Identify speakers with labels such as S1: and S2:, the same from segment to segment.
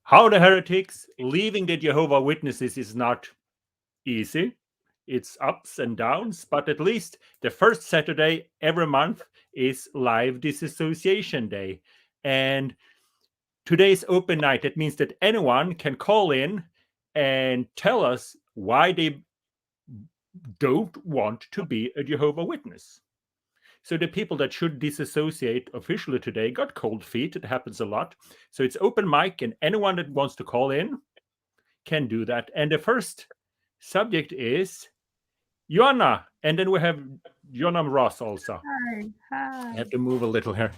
S1: How the heretics leaving the Jehovah Witnesses is not easy. It's ups and downs, but at least the first Saturday every month is live disassociation day. And today's open night. That means that anyone can call in and tell us why they don't want to be a Jehovah Witness. So the people that should disassociate officially today got cold feet. It happens a lot. So it's open mic, and anyone that wants to call in can do that. And the first subject is Johanna, and then we have Jonam Ross also.
S2: Hi.
S1: I have to move a little here.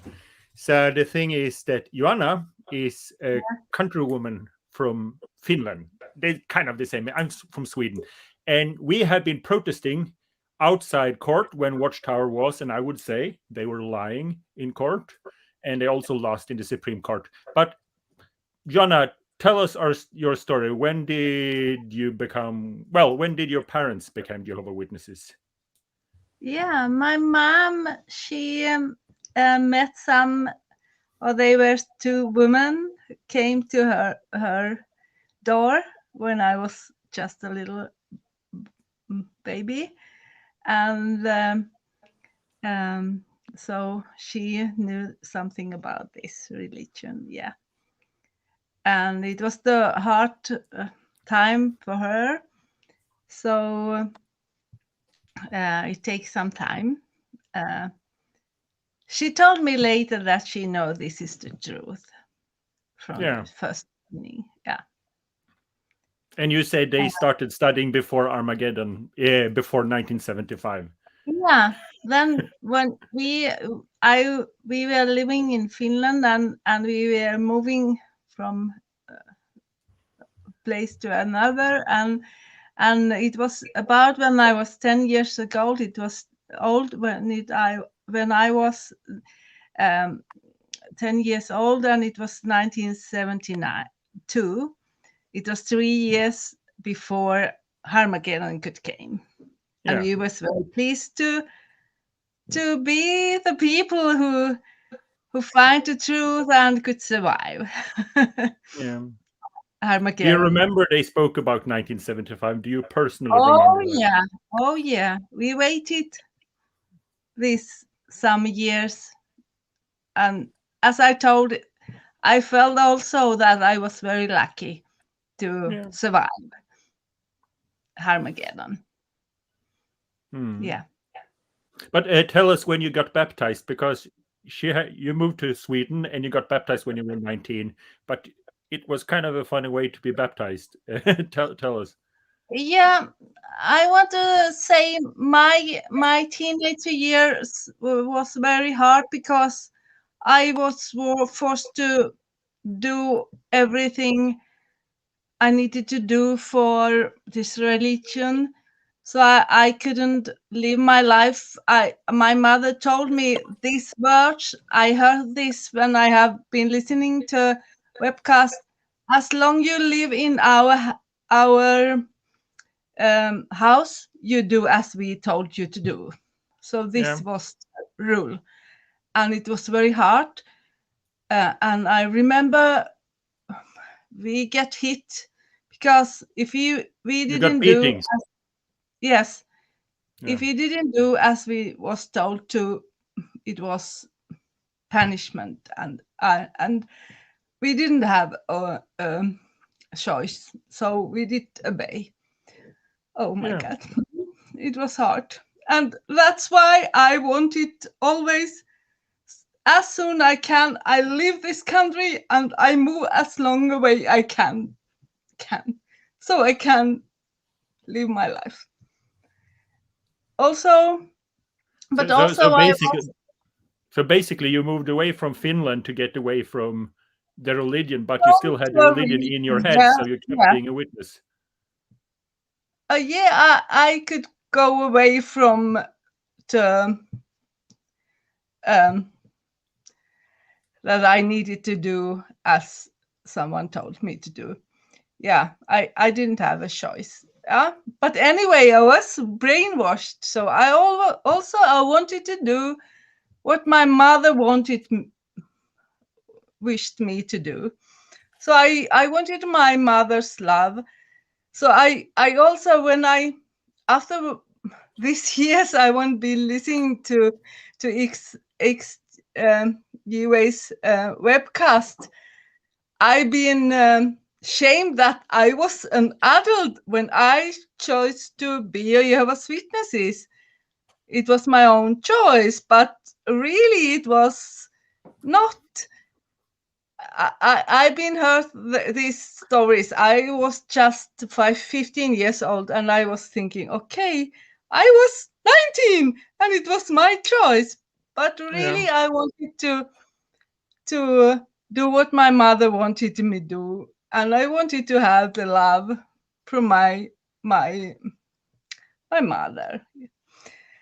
S1: So the thing is that Johanna is a countrywoman from Finland. They're kind of the same. I'm from Sweden. And we have been protesting outside court when Watchtower was, and I would say they were lying in court. And they also lost in the Supreme Court. But Johanna, tell us your story. When did you become, well, when did your parents become Jehovah Witnesses?
S2: Yeah, my mom, she met some, or they were two women who came to her door when I was just a little baby. And so she knew something about this religion, yeah. And it was the hard time for her. So it takes some time. She told me later that she knows this is the truth from the first beginning. Yeah.
S1: And you said they started studying before Armageddon, before 1975.
S2: Yeah. Then when we were living in Finland and we were moving from place to another, and it was about when I was 10 years old. It was old when I was 10 years old, and it was 1972. It was 3 years before Armageddon could came, and we was very pleased to be the people who find the truth and could survive.
S1: Yeah.
S2: Armageddon.
S1: Do you remember they spoke about 1975? Do you personally
S2: remember?
S1: remember?
S2: Yeah. Oh yeah. We waited this some years, and as I told, I felt also that I was very lucky to survive Armageddon. Yeah.
S1: But tell us when you got baptized, because you moved to Sweden and you got baptized when you were 19, but it was kind of a funny way to be baptized. Tell us.
S2: Yeah, I want to say my teenage years was very hard because I was forced to do everything I needed to do for this religion. So I couldn't live my life. My mother told me these words. I heard this when I have been listening to webcast. As long you live in our house, you do as we told you to do. So this was the rule, and it was very hard. And I remember we get hit because if we didn't do yes, if we didn't do as we was told to, it was punishment, and we didn't have a choice, so we did obey. Oh my God, it was hard, and that's why I wanted always, as soon I can, I leave this country and I move as long away I can, so I can live my life. Also, but
S1: so basically, you moved away from Finland to get away from the religion, but you still had the religion in your head, so you kept being a witness.
S2: Yeah, I could go away from the that I needed to do as someone told me to do. Yeah, I didn't have a choice. Yeah, but anyway, I was brainwashed. So I wanted to do what my mother wished me to do. So I wanted my mother's love. So I also, when I, after these years, I won't be listening to UA's webcast. I've been shamed that I was an adult when I chose to be a Jehovah's Witnesses. It was my own choice, but really it was not. I've been heard these stories. I was just 15 years old, and I was thinking, okay, I was 19 and it was my choice. But really, I wanted to do what my mother wanted me to do, and I wanted to have the love from my mother.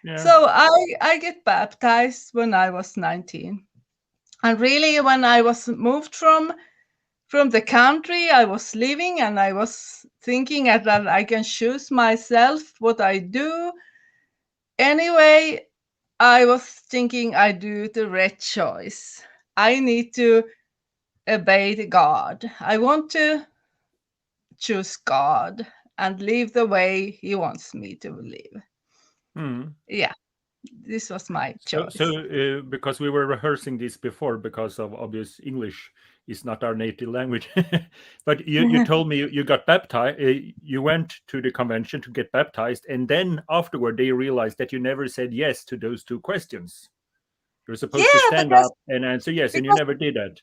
S1: Yeah.
S2: So I get baptized when I was 19. And really, when I was moved from the country I was living, and I was thinking that I can choose myself what I do. Anyway, I was thinking I do the right choice. I need to obey God. I want to choose God and live the way He wants me to live. Yeah, this was my choice.
S1: So, because we were rehearsing this before, because of obvious English is not our native language, but you told me you got baptized. You went to the convention to get baptized, and then afterward they realized that you never said yes to those two questions. You're supposed to
S2: Yeah,
S1: stand up and answer yes, and you
S2: because
S1: never did that.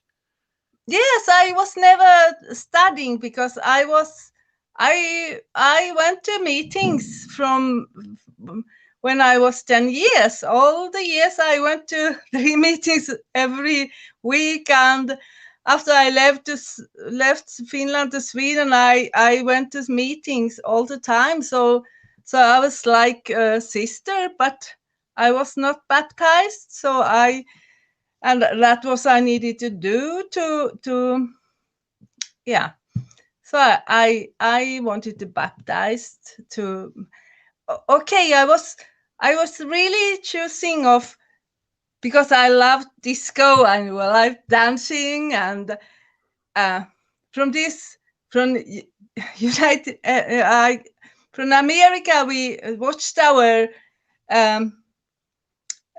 S2: yes, I was never studying because I went to meetings from when I was 10 years. All the years I went to 3 meetings every week, and after I left Finland to Sweden, I went to meetings all the time. So I was like a sister, but I was not baptized. And that was I needed to do to yeah. So I wanted to baptize to. Okay, I was really choosing of, because I love disco and I love dancing, and from United from America we watched our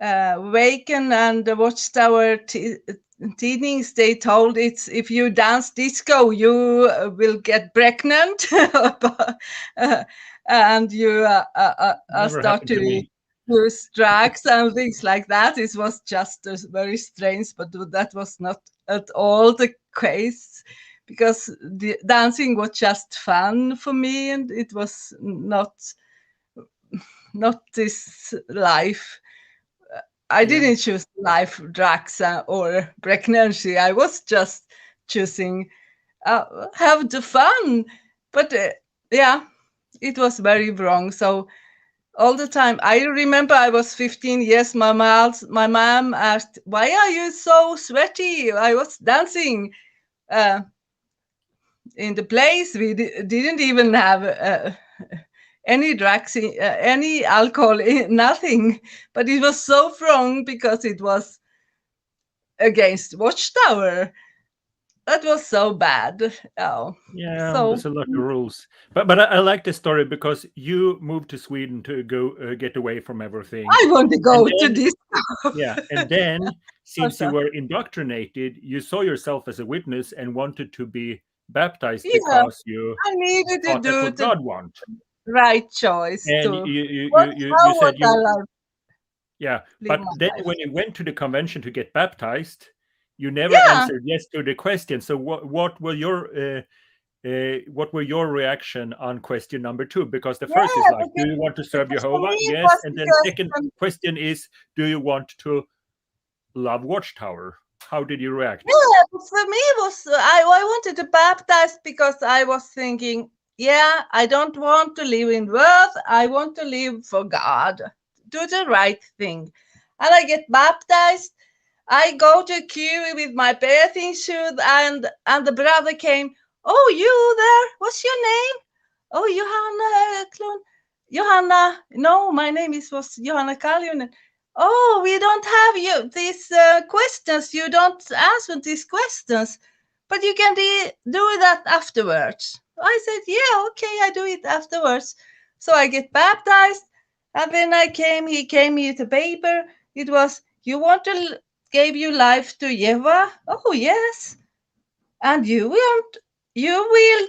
S2: Waken and the Watchtower teens. They told it's if you dance disco, you will get pregnant, and you
S1: Never
S2: start
S1: happened to
S2: to
S1: me.
S2: use drugs and things like that. It was just very strange, but that was not at all the case, because the dancing was just fun for me, and it was not this life. I didn't choose life, drugs, or pregnancy. I was just choosing have the fun. But yeah, it was very wrong. So all the time, I remember I was 15 years. My mom asked, "Why are you so sweaty?" I was dancing in the place. We didn't even have any drugs, any alcohol, nothing. But it was so wrong because it was against Watchtower. That was so bad. Oh,
S1: Yeah,
S2: so
S1: there's a lot of rules, but I like the story because you moved to Sweden to go get away from everything,
S2: I want to
S1: and
S2: go to
S1: then
S2: this.
S1: yeah, and then since you
S2: Also.
S1: were indoctrinated, you saw yourself as a witness and wanted to be baptized
S2: Yeah,
S1: because you
S2: I needed to
S1: thought that's
S2: do
S1: what
S2: the
S1: God want.
S2: right choice
S1: And
S2: to how
S1: you
S2: would
S1: said
S2: I
S1: you
S2: live
S1: but
S2: my
S1: then
S2: life?
S1: when you went to the convention to get baptized, you never
S2: Yeah,
S1: answered yes to the question. So what were your reaction on question number two? Because the first is
S2: yeah,
S1: like, do you want to serve
S2: because for me
S1: Jehovah?
S2: it
S1: Yes.
S2: was
S1: And then
S2: because
S1: second question is, do you want to love Watchtower? How did you react?
S2: yeah, but for me it was I wanted to baptize because I was thinking, yeah, I don't want to live in world. I want to live for God, do the right thing, and I get baptized. I go to queue with my bathing suit, and the brother came. Oh, you there? What's your name? Oh, Johanna Höglund. Johanna. No, my name was Johanna Kaljunen. Oh, we don't have you these questions. You don't answer these questions. but you can do that afterwards. I said, yeah, okay, I do it afterwards. So I get baptized, and when he came with a paper. It was, you want to give your life to Jehovah? Oh, yes. And you will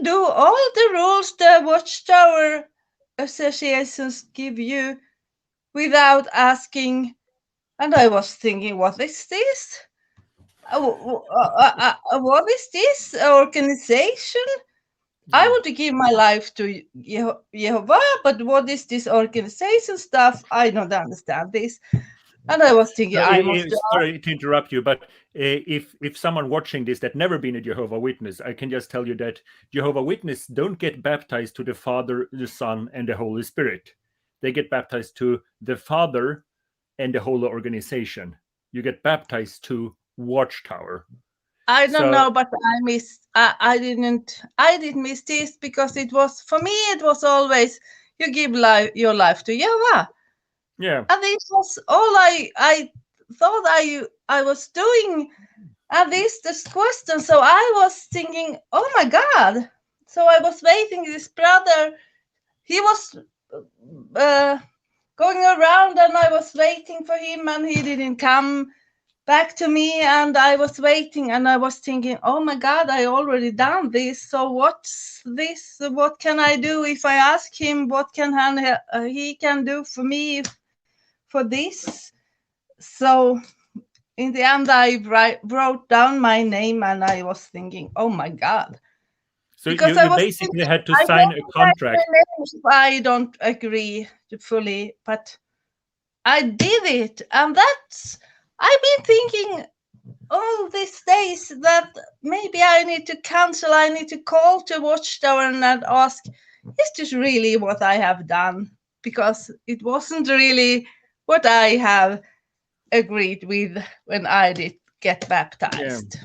S2: do all the rules the Watchtower associations give you without asking. And I was thinking, what is this? What is this organization? I want to give my life to Jehovah, but what is this organization stuff? I don't understand this. And I was thinking,
S1: No,
S2: I must do.
S1: sorry to interrupt you, but if someone watching this that never been a Jehovah Witness, I can just tell you that Jehovah Witness don't get baptized to the Father, the Son, and the Holy Spirit. They get baptized to the Father and the whole organization. You get baptized to Watchtower.
S2: I don't know, but I didn't miss this, because it was, for me, it was always, you give your life to Jehovah.
S1: Yeah.
S2: And this was all I thought I was doing. And this question. So I was thinking, oh my God. So I was waiting. This brother, he was going around, and I was waiting for him, and he didn't come back to me, and I was waiting, and I was thinking, oh my God, I already done this. So what's this? What can I do if I ask him? What can he can do for me for this? So in the end, I wrote down my name, and I was thinking, oh my God.
S1: So because you basically thinking, had to sign a contract.
S2: I don't agree fully, but I did it. And I've been thinking all these days that maybe I need to cancel. I need to call to Watchtower and ask, is this really what I have done? Because it wasn't really what I have agreed with when I did get baptized.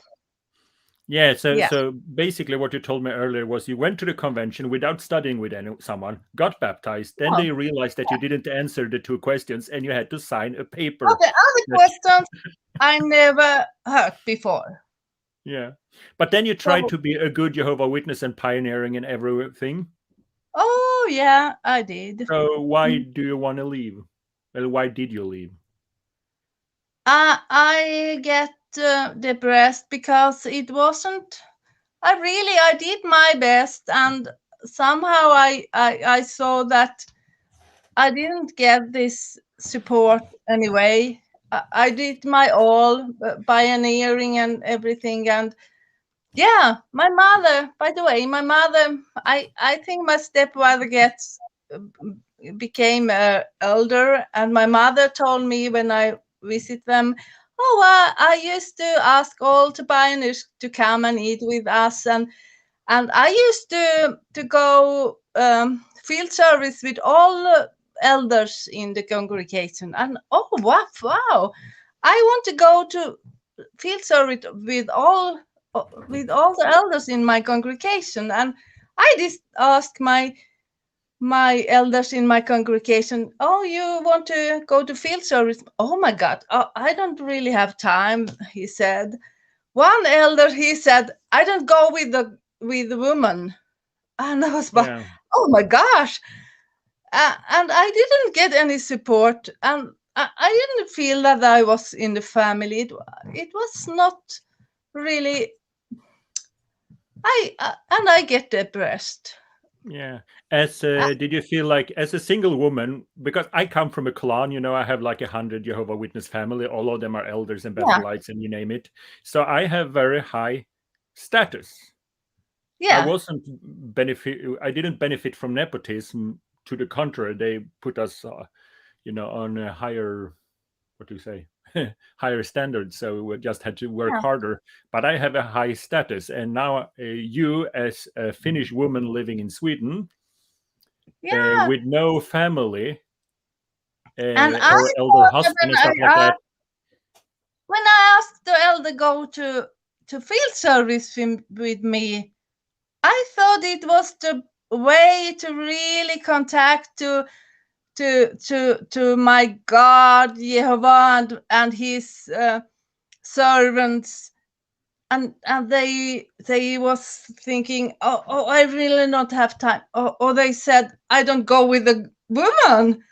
S1: Yeah, so basically what you told me earlier was you went to the convention without studying with someone, got baptized, then they realized that you didn't answer the 2 questions, and you had to sign a paper.
S2: Oh, the other questions I never heard before.
S1: Yeah. But then you tried to be a good Jehovah Witness and pioneering in everything.
S2: Oh, yeah, I did.
S1: So why do you want to leave? Well, why did you leave?
S2: I get depressed because it wasn't. I did my best, and somehow I saw that I didn't get this support anyway. I did my all, pioneering and everything, and yeah, my mother. By the way, my mother. I think my stepfather became elder, and my mother told me when I visit them, oh, I used to ask all the pioneers to come and eat with us, and I used to go field service with all elders in the congregation, and oh wow, I want to go to field service with all the elders in my congregation. And I just asked my elders in my congregation, oh, you want to go to field service? Oh my God, I don't really have time, he said. One elder, he said, I don't go with the woman. And I was like, oh my gosh. And I didn't get any support, and I didn't feel that I was in the family. It was not really. I get depressed.
S1: Yeah. As did you feel like as a single woman, because I come from a clan, I have like 100 Jehovah Witness family, all of them are elders and Bethelites and you name it. So I have very high status.
S2: Yeah.
S1: I didn't benefit from nepotism. To the contrary, they put us on a higher, what do you say, higher standards, so we just had to work harder. But I have a high status, and now you, as a Finnish woman living in Sweden, with no family
S2: and
S1: or elder husband and stuff like that.
S2: When I asked the elder go to field service with me, I thought it was the way to really contact to my God, Jehovah, and his servants. they was thinking, oh, I really not have time, or they said, I don't go with a woman,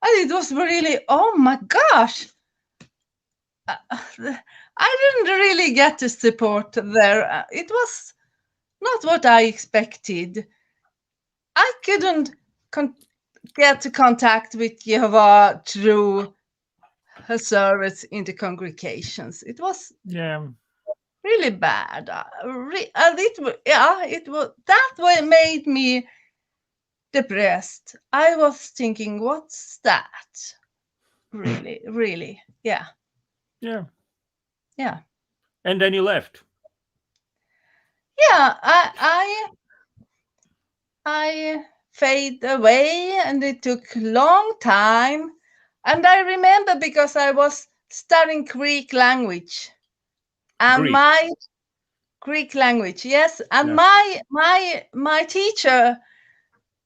S2: and it was really, oh my gosh, I didn't really get the support there. It was not what I expected. I couldn't get to contact with Jehovah through her service in the congregations. It was really bad. It was that way made me depressed. I was thinking, what's that? Really, really, yeah.
S1: And then you left.
S2: Yeah, I fade away, and it took long time. And I remember because I was studying Greek language, and my Greek language, yes, and my teacher.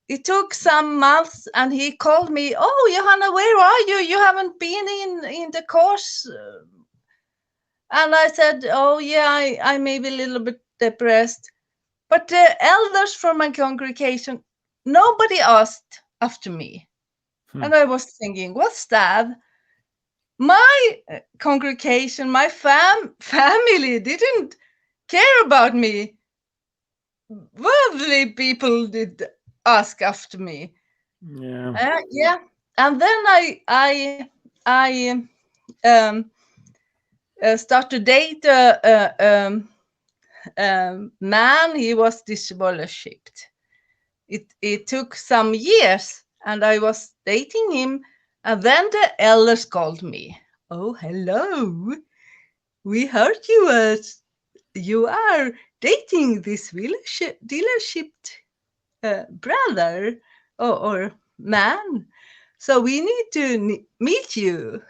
S2: It took some months, and he called me. Oh, Johanna, where are you? You haven't been in the course. And I said, oh yeah, I may be a little bit depressed. But the elders from my congregation, nobody asked after me. And I was thinking, what's that? My congregation, my family didn't care about me. Worldly people did ask after me. Yeah. And then I started to date a man. He was disfellowshipped. It took some years, and I was dating him, and then the elders called me. Oh, hello. We heard you are dating this dealership brother or man. So we need to meet you.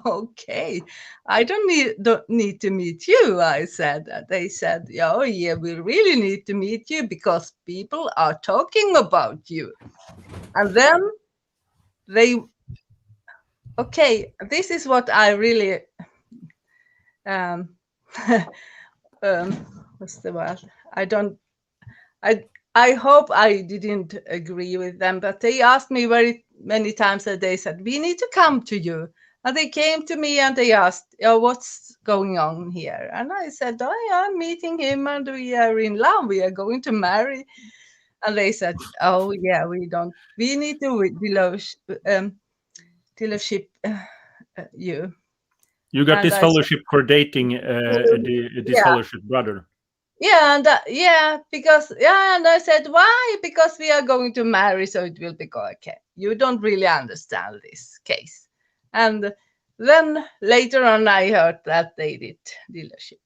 S2: Okay, I don't need to meet you, I said. They said, oh yeah, we really need to meet you because people are talking about you. And then okay, this is what I really, what's the word? I hope I didn't agree with them, but they asked me very many times that they said, we need to come to you. And they came to me and they asked, oh, what's going on here? And I said, oh, yeah, I'm meeting him and we are in love. We are going to marry. And they said, oh, yeah, we need to dealership you.
S1: You got this fellowship for dating this fellowship brother.
S2: Yeah, and and I said, why? Because we are going to marry, so it will be okay. You don't really understand this case. And then later on, I heard that they did dealership.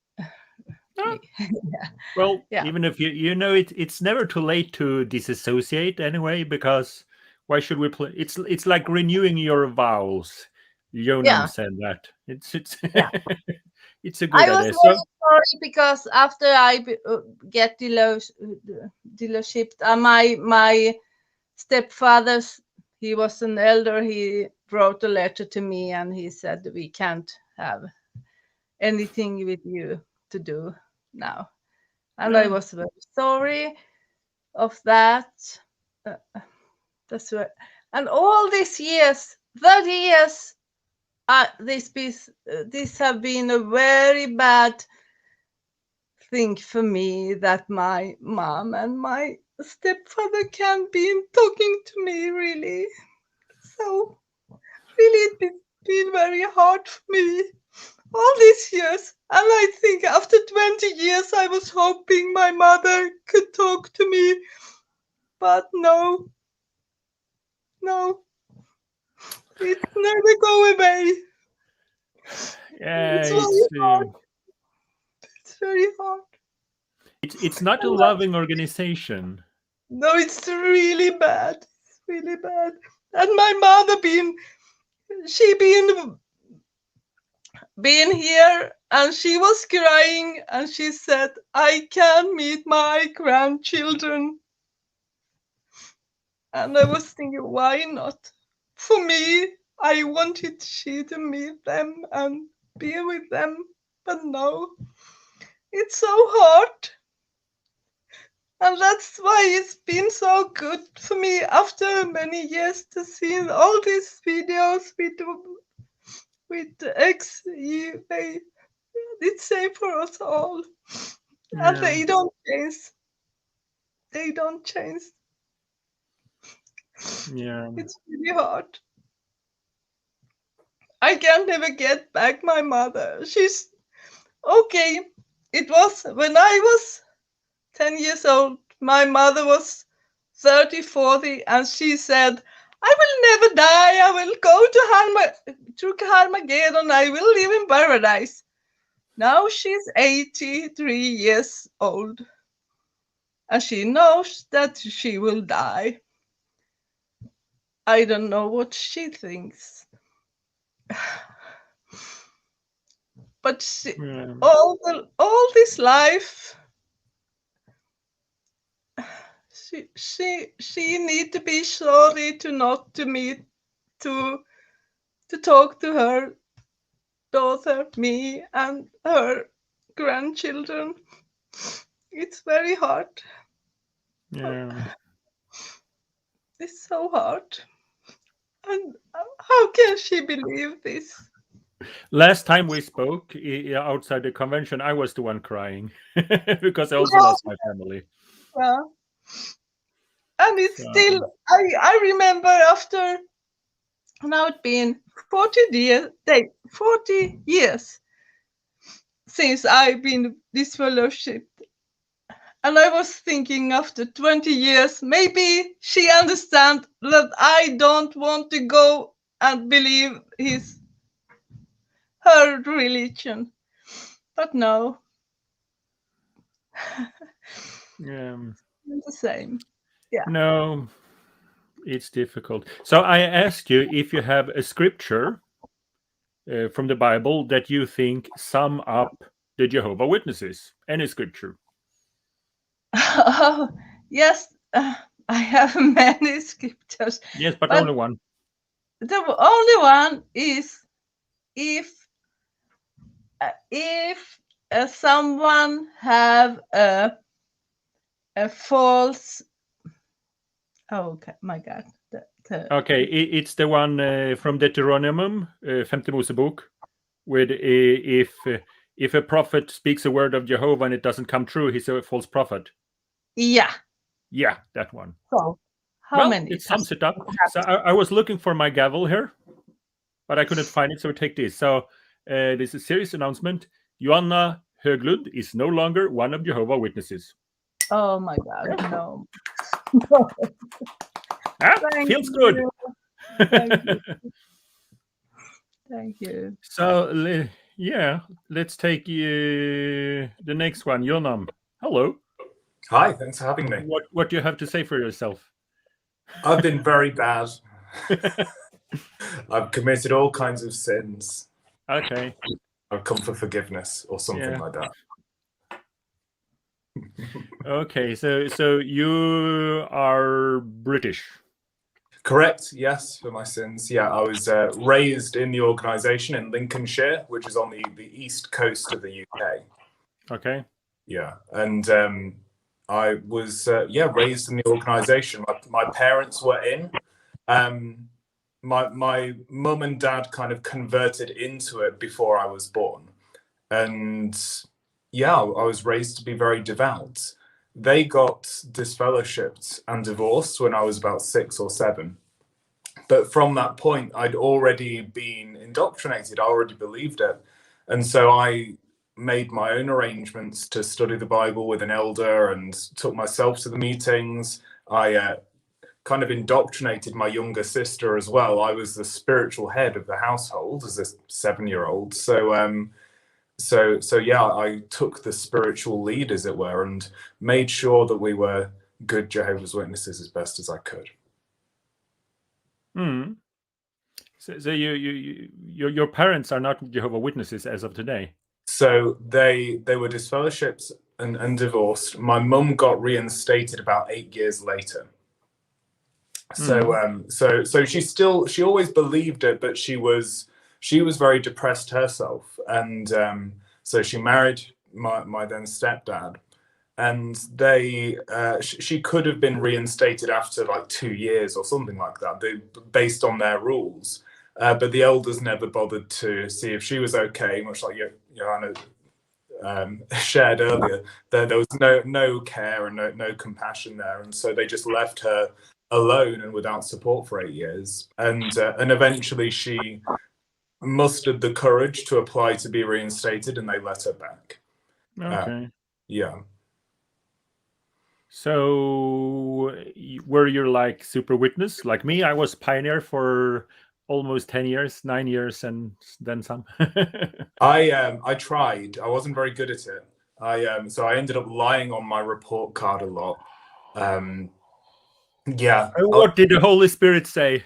S1: Well, even if you know it's never too late to disassociate anyway, because why should we play? It's like renewing your vows. Jonam said that. It's it's a good idea.
S2: I was very sorry because after I get dealership, my stepfather, he was an elder. He wrote a letter to me and he said, we can't have anything with you to do now. And I was very sorry of that. That's right. And all these years, 30 years, this have been a very bad thing for me that my mom and my stepfather can't be talking to me, really. So really it's been very hard for me all these years. And I think after 20 years I was hoping my mother could talk to me, but no, it never go away.
S1: Yeah,
S2: it's very hard. It's very hard.
S1: It's not a loving organization.
S2: No, it's really bad. It's really bad. And my mother being here, and she was crying, and she said, I can't meet my grandchildren. And I was thinking, why not? For me, I wanted she to meet them and be with them, but no, it's so hard. And that's why it's been so good for me after many years to see all these videos with the ex they did say for us all. And they don't change. They don't change.
S1: Yeah.
S2: It's really hard. I can never get back my mother. She's okay. It was when I was 10 years old. My mother was 30, 40, and she said, I will never die. I will go to Armageddon. I will live in paradise. Now she's 83 years old. And she knows that she will die. I don't know what she thinks. But all this life, she need to be sorry to not to meet to talk to her daughter, me, and her grandchildren. It's very hard.
S1: Yeah.
S2: It's so hard. And how can she believe this?
S1: Last time we spoke outside the convention, I was the one crying because I also lost my family.
S2: Yeah. And it's still, I remember after, now it's been 40 years since I've been disfellowshipped. And I was thinking after 20 years, maybe she understands that I don't want to go and believe her religion. But no.
S1: Yeah.
S2: It's the same. Yeah.
S1: No, it's difficult. So I ask you if you have a scripture from the Bible that you think sum up the Jehovah Witnesses. Any scripture?
S2: Oh, yes, I have many scriptures.
S1: Yes, but only one.
S2: The only one is if someone have a false. Oh, okay, my God.
S1: Okay, it's the one from Deuteronomium, Femte Mosebok, with if a prophet speaks a word of Jehovah and it doesn't come true, he's a false prophet.
S2: Yeah.
S1: Yeah, that one.
S2: So, how many?
S1: It sums it up. So I was looking for my gavel here, but I couldn't find it, so take this. So this is a serious announcement. Johanna Höglund is no longer one of Jehovah Witnesses.
S2: Oh my God, no.
S1: Feels good.
S2: Thank you.
S1: So, yeah, let's take the next one. Jonam, hello.
S3: Hi, thanks for having me.
S1: What do you have to say for yourself?
S3: I've been very bad. I've committed all kinds of sins.
S1: Okay.
S3: I've come for forgiveness or something like that.
S1: Okay, so you are British.
S3: Correct, yes, for my sins. Yeah, I was raised in the organisation in Lincolnshire, which is on the east coast of the UK.
S1: Okay.
S3: Yeah, and I was raised in the organisation. My parents were in. My mum and dad kind of converted into it before I was born, and I was raised to be very devout. They got disfellowshipped and divorced when I was about 6 or 7. But from that point, I'd already been indoctrinated. I already believed it. And so I made my own arrangements to study the Bible with an elder and took myself to the meetings. I kind of indoctrinated my younger sister as well. I was the spiritual head of the household as a 7-year-old. So I took the spiritual lead, as it were, and made sure that we were good Jehovah's Witnesses as best as I could.
S1: So your parents are not Jehovah Witnesses as of today.
S3: So they were disfellowshipped and divorced. My mum got reinstated about 8 years later. So she always believed it, but she was very depressed herself, and so she married my then stepdad, and they she could have been reinstated after like 2 years or something like that, based on their rules. But the elders never bothered to see if she was okay, much like Johanna shared earlier. There was no care and no compassion there, and so they just left her alone and without support for 8 years. And eventually she mustered the courage to apply to be reinstated, and they let her back.
S1: Okay.
S3: Yeah.
S1: So were you like super witness like me? I was pioneer for almost 10 years, 9 years, and then some.
S3: I tried. I wasn't very good at it. So I ended up lying on my report card a lot. Yeah.
S1: What did the Holy Spirit say?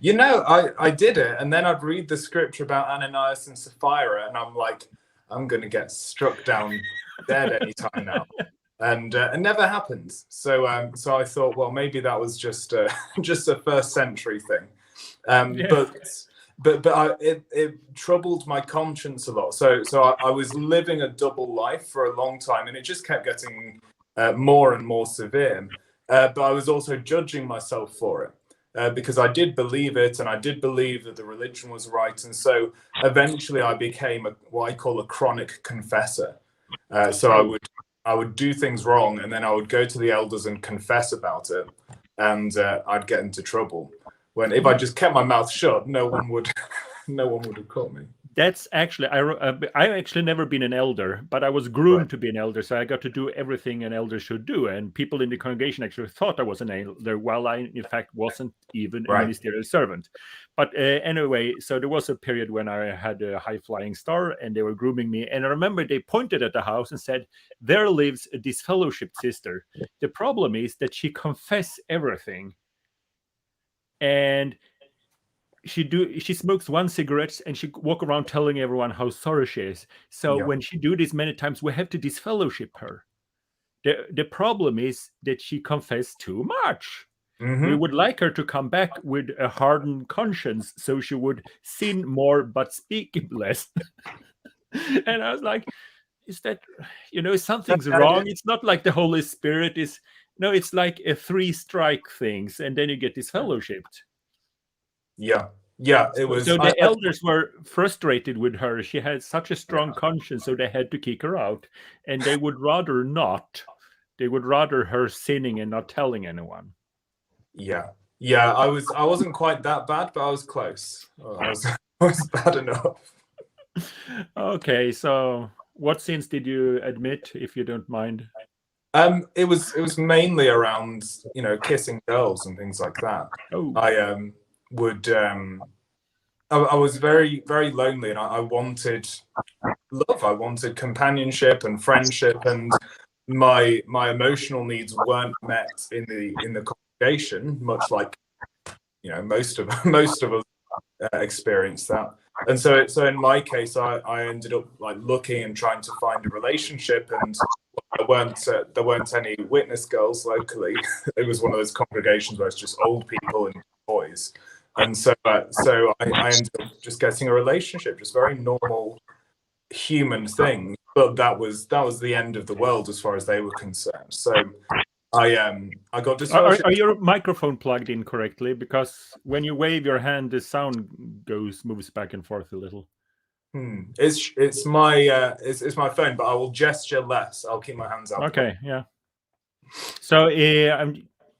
S3: You know, I did it, and then I'd read the scripture about Ananias and Sapphira, and I'm like, I'm gonna get struck down dead anytime now, and it never happens. So I thought, well, maybe that was just a first century thing. But it troubled my conscience a lot. So I was living a double life for a long time, and it just kept getting more and more severe. But I was also judging myself for it. Because I did believe it, and I did believe that the religion was right. And so eventually I became what I call a chronic confessor. So I would do things wrong, and then I would go to the elders and confess about it, and I'd get into trouble. When if I just kept my mouth shut, no one would have caught me.
S1: That's actually, I actually never been an elder, but I was groomed to be an elder, so I got to do everything an elder should do. And people in the congregation actually thought I was an elder, while I, in fact, wasn't even a ministerial servant. But anyway, so there was a period when I had a high-flying star, and they were grooming me. And I remember they pointed at the house and said, "There lives a disfellowshipped sister. The problem is that she confesses everything. And she smokes 1 cigarette, and she walk around telling everyone how sorry she is. So when she do this many times, we have to disfellowship her. The problem is that she confessed too much. We would like her to come back with a hardened conscience, so she would sin more but speak less." And I was like, is that, something's wrong? It's not like the Holy Spirit is, no, it's like a 3-strike things, and then you get disfellowshipped.
S3: Yeah, it was.
S1: So the elders were frustrated with her. She had such a strong conscience, so they had to kick her out. And they would rather not. They would rather her sinning and not telling anyone.
S3: Yeah. I wasn't quite that bad, but I was close. I was bad enough.
S1: Okay, so what sins did you admit, if you don't mind?
S3: It was mainly around kissing girls and things like that. I was very, very lonely, and I wanted love. I wanted companionship and friendship, and my emotional needs weren't met in the congregation, much like most of us experience that. And so in my case, I ended up like looking and trying to find a relationship, and there weren't any witness girls locally. It was one of those congregations where it's just old people and boys. And so I ended up just getting a relationship, just very normal human thing. But that was the end of the world as far as they were concerned. So I got disfellowshipped.
S1: Are your microphone plugged in correctly? Because when you wave your hand, the sound moves back and forth a little.
S3: It's my phone, but I will gesture less. I'll keep my hands out.
S1: Okay, yeah. So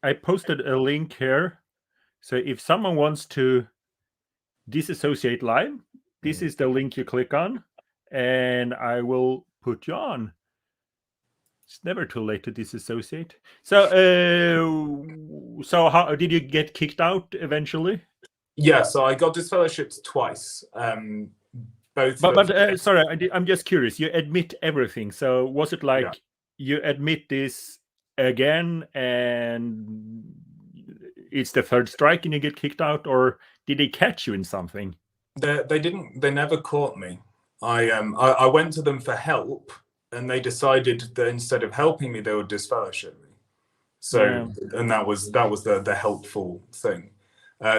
S1: I posted a link here. So if someone wants to disassociate live, this is the link you click on, and I will put you on. It's never too late to disassociate. So how did you get kicked out eventually?
S3: Yeah, so I got disfellowshipped twice. Both.
S1: But sorry, I'm just curious. You admit everything. So was it like you admit this again, and it's the 3rd strike and you get kicked out, or did they catch you in something?
S3: They didn't. They never caught me. I went to them for help, and they decided that instead of helping me, they would disfellowship me. So and that was the helpful thing.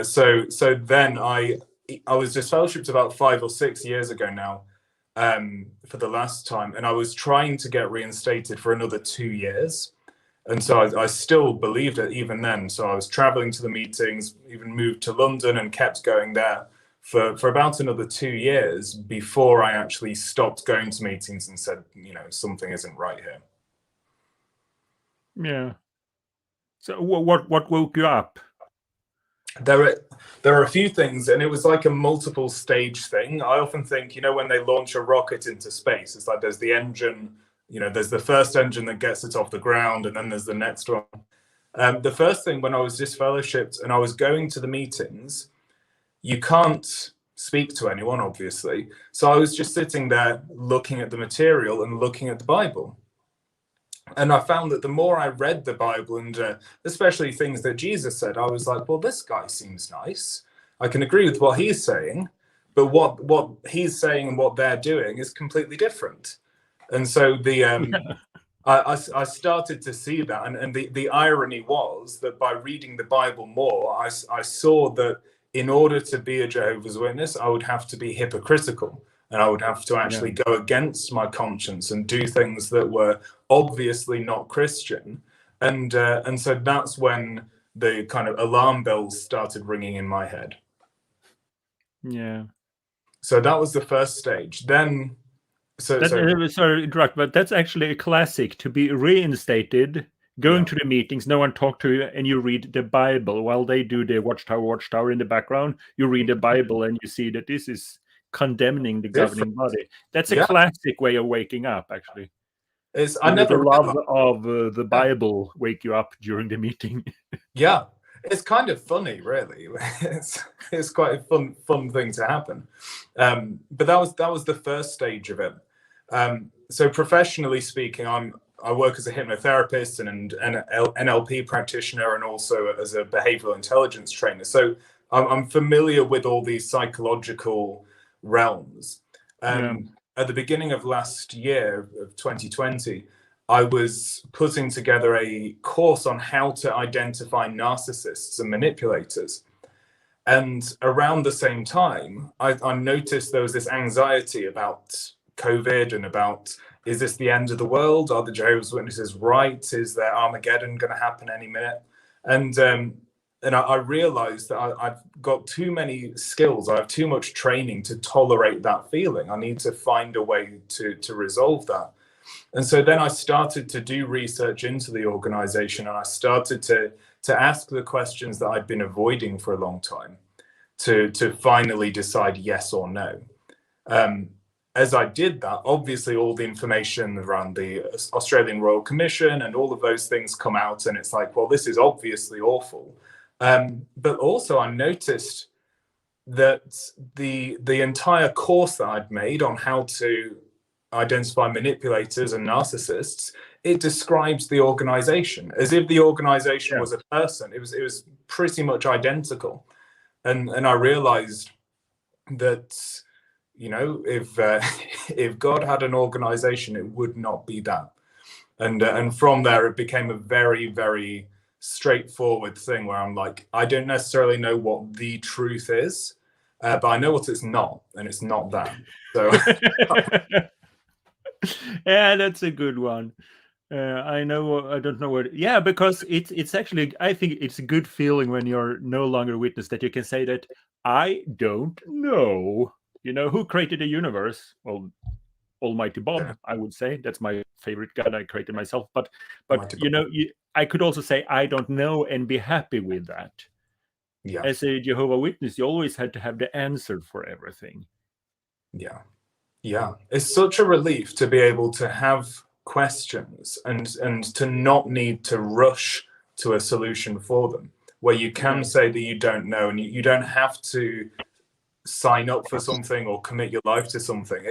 S3: So then I was disfellowshipped about 5 or 6 years ago now, for the last time, and I was trying to get reinstated for another 2 years. And so I still believed it even then. So I was traveling to the meetings, even moved to London and kept going there for about another 2 years before I actually stopped going to meetings and said, something isn't right here.
S1: Yeah. So what woke you up?
S3: There are a few things, and it was like a multiple stage thing. I often think, when they launch a rocket into space, it's like there's the engine, there's the first engine that gets it off the ground, and then there's the next one. The first thing, when I was disfellowshipped and I was going to the meetings, you can't speak to anyone, obviously. So I was just sitting there looking at the material and looking at the Bible. And I found that the more I read the Bible, and especially things that Jesus said, I was like, well, this guy seems nice. I can agree with what he's saying, but what he's saying and what they're doing is completely different. And so I started to see that. And the irony was that by reading the Bible more, I saw that in order to be a Jehovah's Witness, I would have to be hypocritical. And I would have to actually go against my conscience and do things that were obviously not Christian. And so that's when the kind of alarm bells started ringing in my head.
S1: Yeah.
S3: So that was the first stage. Then,
S1: sorry to interrupt, but that's actually a classic, to be reinstated, going to the meetings, no one talk to you, and you read the Bible while they do the watchtower in the background. You read the Bible and you see that this is condemning the governing body. That's a classic way of waking up, actually.
S3: I never
S1: the love of the Bible wake you up during the meeting.
S3: Yeah, it's kind of funny, really. It's quite a fun thing to happen. But that was the first stage of it. So professionally speaking, I work as a hypnotherapist and an NLP practitioner, and also as a behavioral intelligence trainer. So I'm familiar with all these psychological realms. At the beginning of last year, of 2020, I was putting together a course on how to identify narcissists and manipulators. And around the same time, I noticed there was this anxiety about COVID and about, is this the end of the world? Are the Jehovah's Witnesses right? Is there Armageddon going to happen any minute? And I realized that I've got too many skills. I have too much training to tolerate that feeling. I need to find a way to resolve that. And so then I started to do research into the organization, and I started to ask the questions that I'd been avoiding for a long time to finally decide yes or no. As I did that, obviously all the information around the Australian Royal Commission and all of those things come out, and it's like, well, this is obviously awful. But also I noticed that the entire course that I'd made on how to identify manipulators and narcissists, it describes the organization as if the organization was a person. It was pretty much identical. And I realized that, if God had an organization, it would not be that. And from there, it became a very, very straightforward thing where I'm like, I don't necessarily know what the truth is, but I know what it's not, and it's not that. So
S1: yeah, that's a good one. I don't know what. Yeah, because it's actually, I think it's a good feeling when you're no longer a witness that you can say that I don't know. Who created the universe? Well, Almighty Bob, I would say. That's my favorite God. I created myself. But I could also say I don't know and be happy with that.
S3: Yeah.
S1: As a Jehovah Witness, you always had to have the answer for everything.
S3: Yeah. Yeah. It's such a relief to be able to have questions and to not need to rush to a solution for them, where you can say that you don't know, and you don't have to sign up for something or commit your life to something.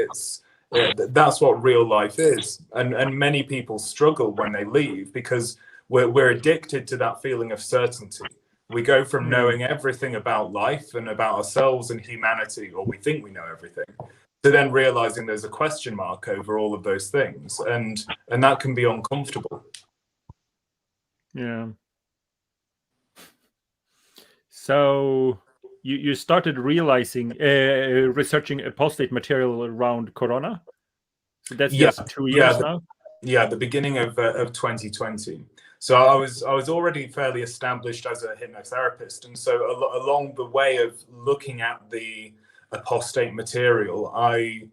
S3: That's what real life is. And many people struggle when they leave because we're addicted to that feeling of certainty. We go from knowing everything about life and about ourselves and humanity, or we think we know everything, to then realizing there's a question mark over all of those things, and that can be uncomfortable.
S1: Yeah. So you started realizing researching apostate material around Corona. So that's just 2 years now.
S3: Yeah, the beginning of 2020. So I was already fairly established as a hypnotherapist, and so along the way of looking at the apostate material, I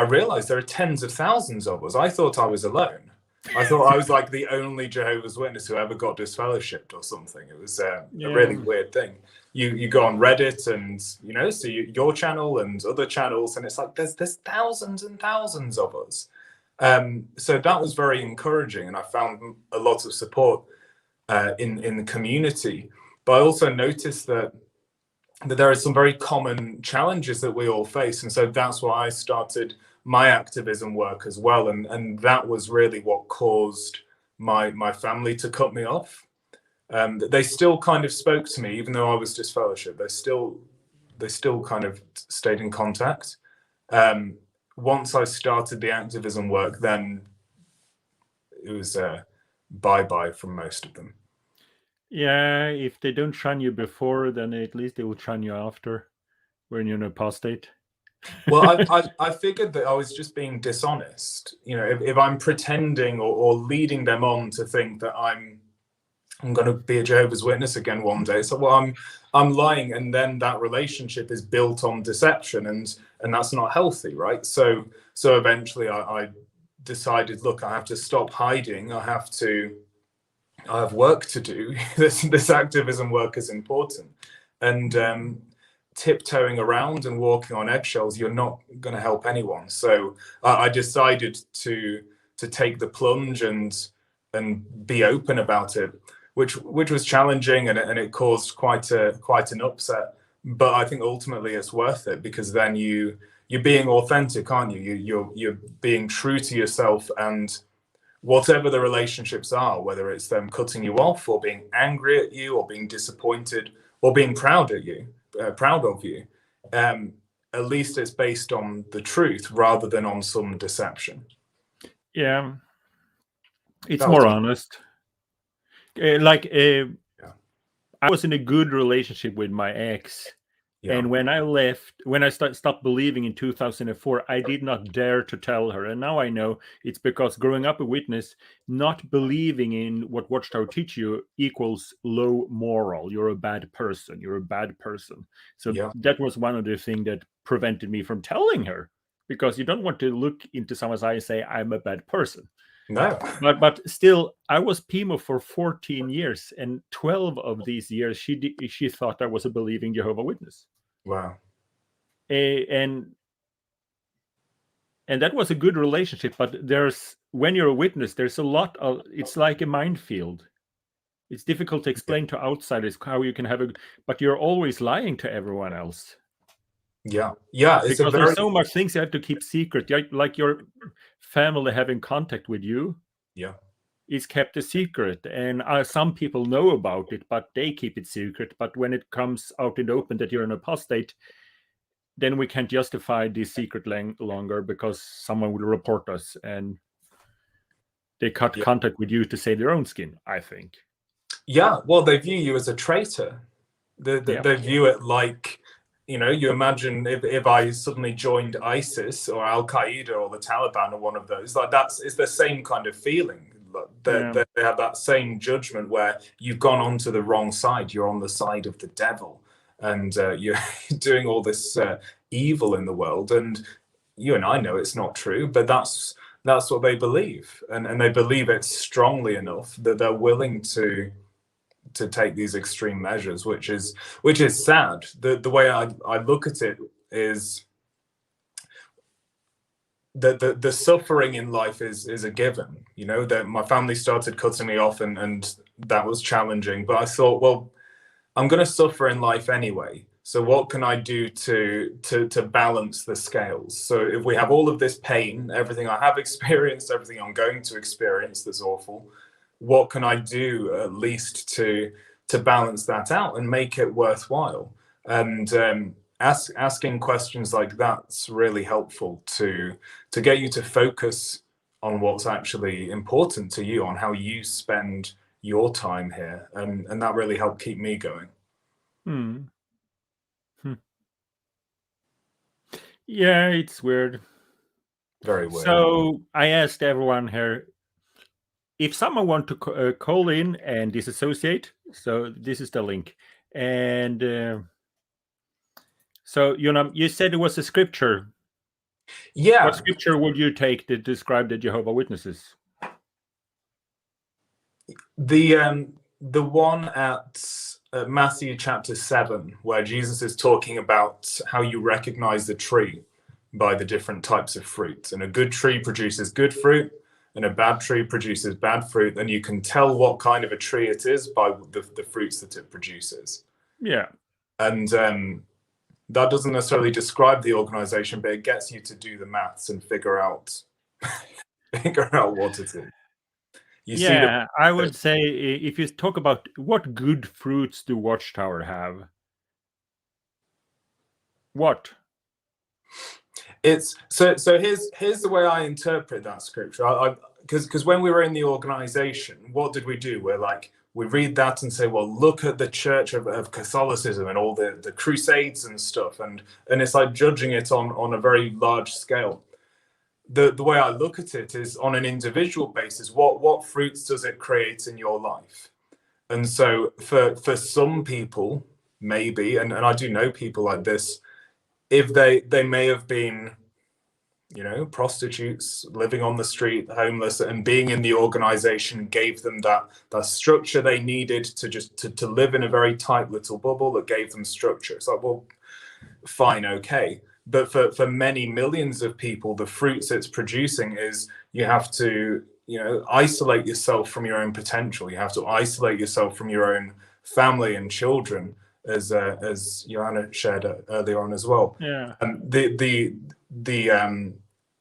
S3: realized there are tens of thousands of us. I thought I was alone. I thought I was like the only Jehovah's Witness who ever got disfellowshipped or something. It was a really weird thing. You go on Reddit and see your channel and other channels, and it's like there's thousands and thousands of us. So that was very encouraging, and I found a lot of support in the community. But I also noticed that there are some very common challenges that we all face, and so that's why I started my activism work as well, and that was really what caused my family to cut me off. They still kind of spoke to me, even though I was disfellowshipped. They still kind of stayed in contact. Once I started the activism work, then it was bye-bye from most of them.
S1: Yeah, if they don't shun you before, then at least they will shun you after, when you're an apostate.
S3: Well, I figured that I was just being dishonest. If I'm pretending or leading them on to think that I'm going to be a Jehovah's Witness again one day, so I'm lying, and then that relationship is built on deception, and that's not healthy, right? So eventually I decided, look, I have to stop hiding. I have work to do. This activism work is important, and tiptoeing around and walking on eggshells, you're not going to help anyone. So I decided to take the plunge and be open about it, which was challenging, and it caused quite an upset. But I think ultimately it's worth it, because then you're being authentic, aren't you? You're being true to yourself, and whatever the relationships are, whether it's them cutting you off or being angry at you or being disappointed or being proud of you, at least it's based on the truth rather than on some deception.
S1: Yeah, it's more honest. I was in a good relationship with my ex. Yeah. And when I stopped believing in 2004, I did not dare to tell her. And now I know it's because growing up a witness, not believing in what Watchtower teach you equals low moral. You're a bad person. You're a bad person. So that was one of the things that prevented me from telling her, because you don't want to look into someone's eye and say, I'm a bad person.
S3: No.
S1: But still, I was PMO for 14 years, and 12 of these years she thought I was a believing Jehovah Witness.
S3: Wow.
S1: And that was a good relationship. But when you're a witness, there's a lot of, it's like a minefield. It's difficult to explain to outsiders how you can but you're always lying to everyone else.
S3: Yeah.
S1: Because there's so much things you have to keep secret, like your family having contact with you.
S3: Yeah,
S1: is kept a secret, and some people know about it, but they keep it secret. But when it comes out in the open that you're an apostate, then we can't justify this secret longer, because someone will report us, and they cut contact with you to save their own skin, I think.
S3: Yeah, well, they view you as a traitor. They view it like, you imagine if I suddenly joined ISIS or Al Qaeda or the Taliban or one of those, like it's the same kind of feeling. They have that same judgment where you've gone onto the wrong side. You're on the side of the devil, and you're doing all this evil in the world. And you and I know it's not true, but that's what they believe, and they believe it strongly enough that they're willing to take these extreme measures, which is sad. The way I look at it is the suffering in life is a given. That my family started cutting me off, and that was challenging. But I thought, well, I'm going to suffer in life anyway. So what can I do to balance the scales? So if we have all of this pain, everything I have experienced, everything I'm going to experience that's awful, what can I do at least to balance that out and make it worthwhile? And asking questions like that's really helpful to get you to focus on what's actually important to you, on how you spend your time here, and that really helped keep me going.
S1: Yeah, it's weird.
S3: Very weird.
S1: So I asked everyone here, if someone want to call in and disassociate, so this is the link. And so, Jonam, you said it was a scripture.
S3: Yeah.
S1: What scripture would you take to describe the Jehovah Witnesses?
S3: The one at Matthew chapter 7, where Jesus is talking about how you recognize the tree by the different types of fruit. And a good tree produces good fruit, and a bad tree produces bad fruit. And you can tell what kind of a tree it is by the fruits that it produces.
S1: Yeah.
S3: And that doesn't necessarily describe the organization, but it gets you to do the maths and figure out what it is.
S1: Yeah, I would say, if you talk about what good fruits do Watchtower have? What?
S3: It's so here's the way I interpret that scripture. Because when we were in the organization, what did we do? We read that and say, well, look at the Church of Catholicism and all the Crusades and stuff, and it's like judging it on a very large scale. The way I look at it is on an individual basis. What fruits does it create in your life? And so for some people, maybe, and I do know people like this, if they may have been, prostitutes living on the street, homeless, and being in the organization gave them that structure they needed to live in a very tight little bubble that gave them structure. It's like, well, fine, okay. But for many millions of people, the fruits it's producing is you have to, isolate yourself from your own potential. You have to isolate yourself from your own family and children, as Johanna shared earlier on as well.
S1: Yeah.
S3: And the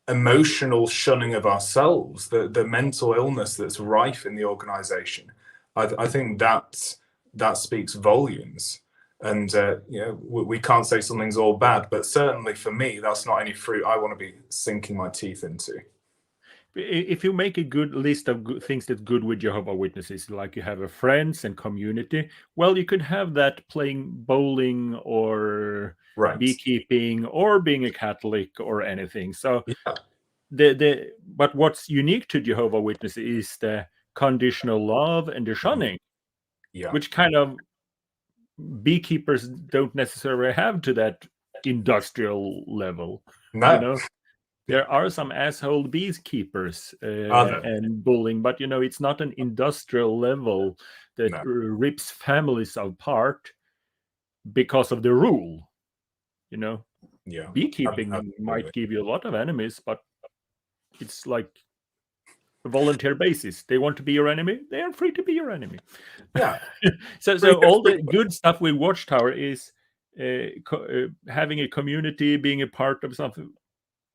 S3: emotional shunning of ourselves, the mental illness that's rife in the organization, I think that speaks volumes. And we can't say something's all bad, but certainly for me, that's not any fruit I want to be sinking my teeth into.
S1: If you make a good list of good things that's good with Jehovah Witnesses, like you have a friends and community, well, you could have that playing bowling or beekeeping or being a Catholic or anything. So but what's unique to Jehovah Witnesses is the conditional love and the shunning, which kind of beekeepers don't necessarily have to that industrial level.
S3: No.
S1: There are some asshole beekeepers and bullying, but it's not an industrial level that rips families apart because of the rule. Beekeeping might give you a lot of enemies, but it's like a volunteer basis. They want to be your enemy, they are free to be your enemy.
S3: Yeah.
S1: So all the good stuff with Watchtower is having a community, being a part of something.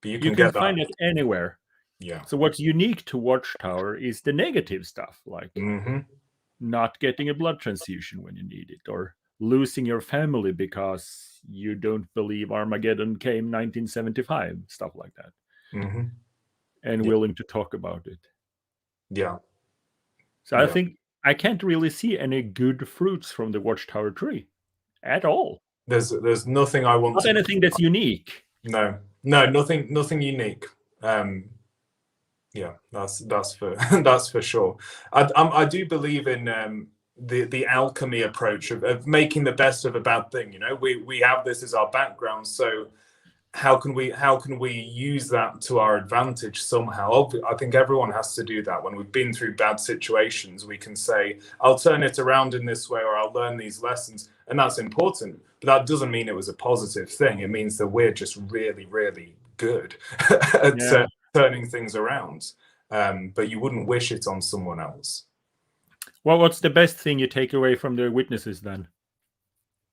S1: You can find it anywhere.
S3: Yeah.
S1: So what's unique to Watchtower is the negative stuff, like not getting a blood transfusion when you need it, or losing your family because you don't believe Armageddon came 1975, stuff like that. And willing to talk about it.
S3: Yeah.
S1: So I think I can't really see any good fruits from the Watchtower tree at all.
S3: There's nothing I want.
S1: Not anything that's unique.
S3: No, nothing unique. Yeah, that's for sure. I do believe in the alchemy approach of making the best of a bad thing. We have this as our background, so how can we use that to our advantage somehow? I think everyone has to do that. When we've been through bad situations, we can say, I'll turn it around in this way, or I'll learn these lessons, and that's important. But that doesn't mean it was a positive thing. It means that we're just really, really good at turning things around. But you wouldn't wish it on someone else.
S1: Well, what's the best thing you take away from the witnesses then?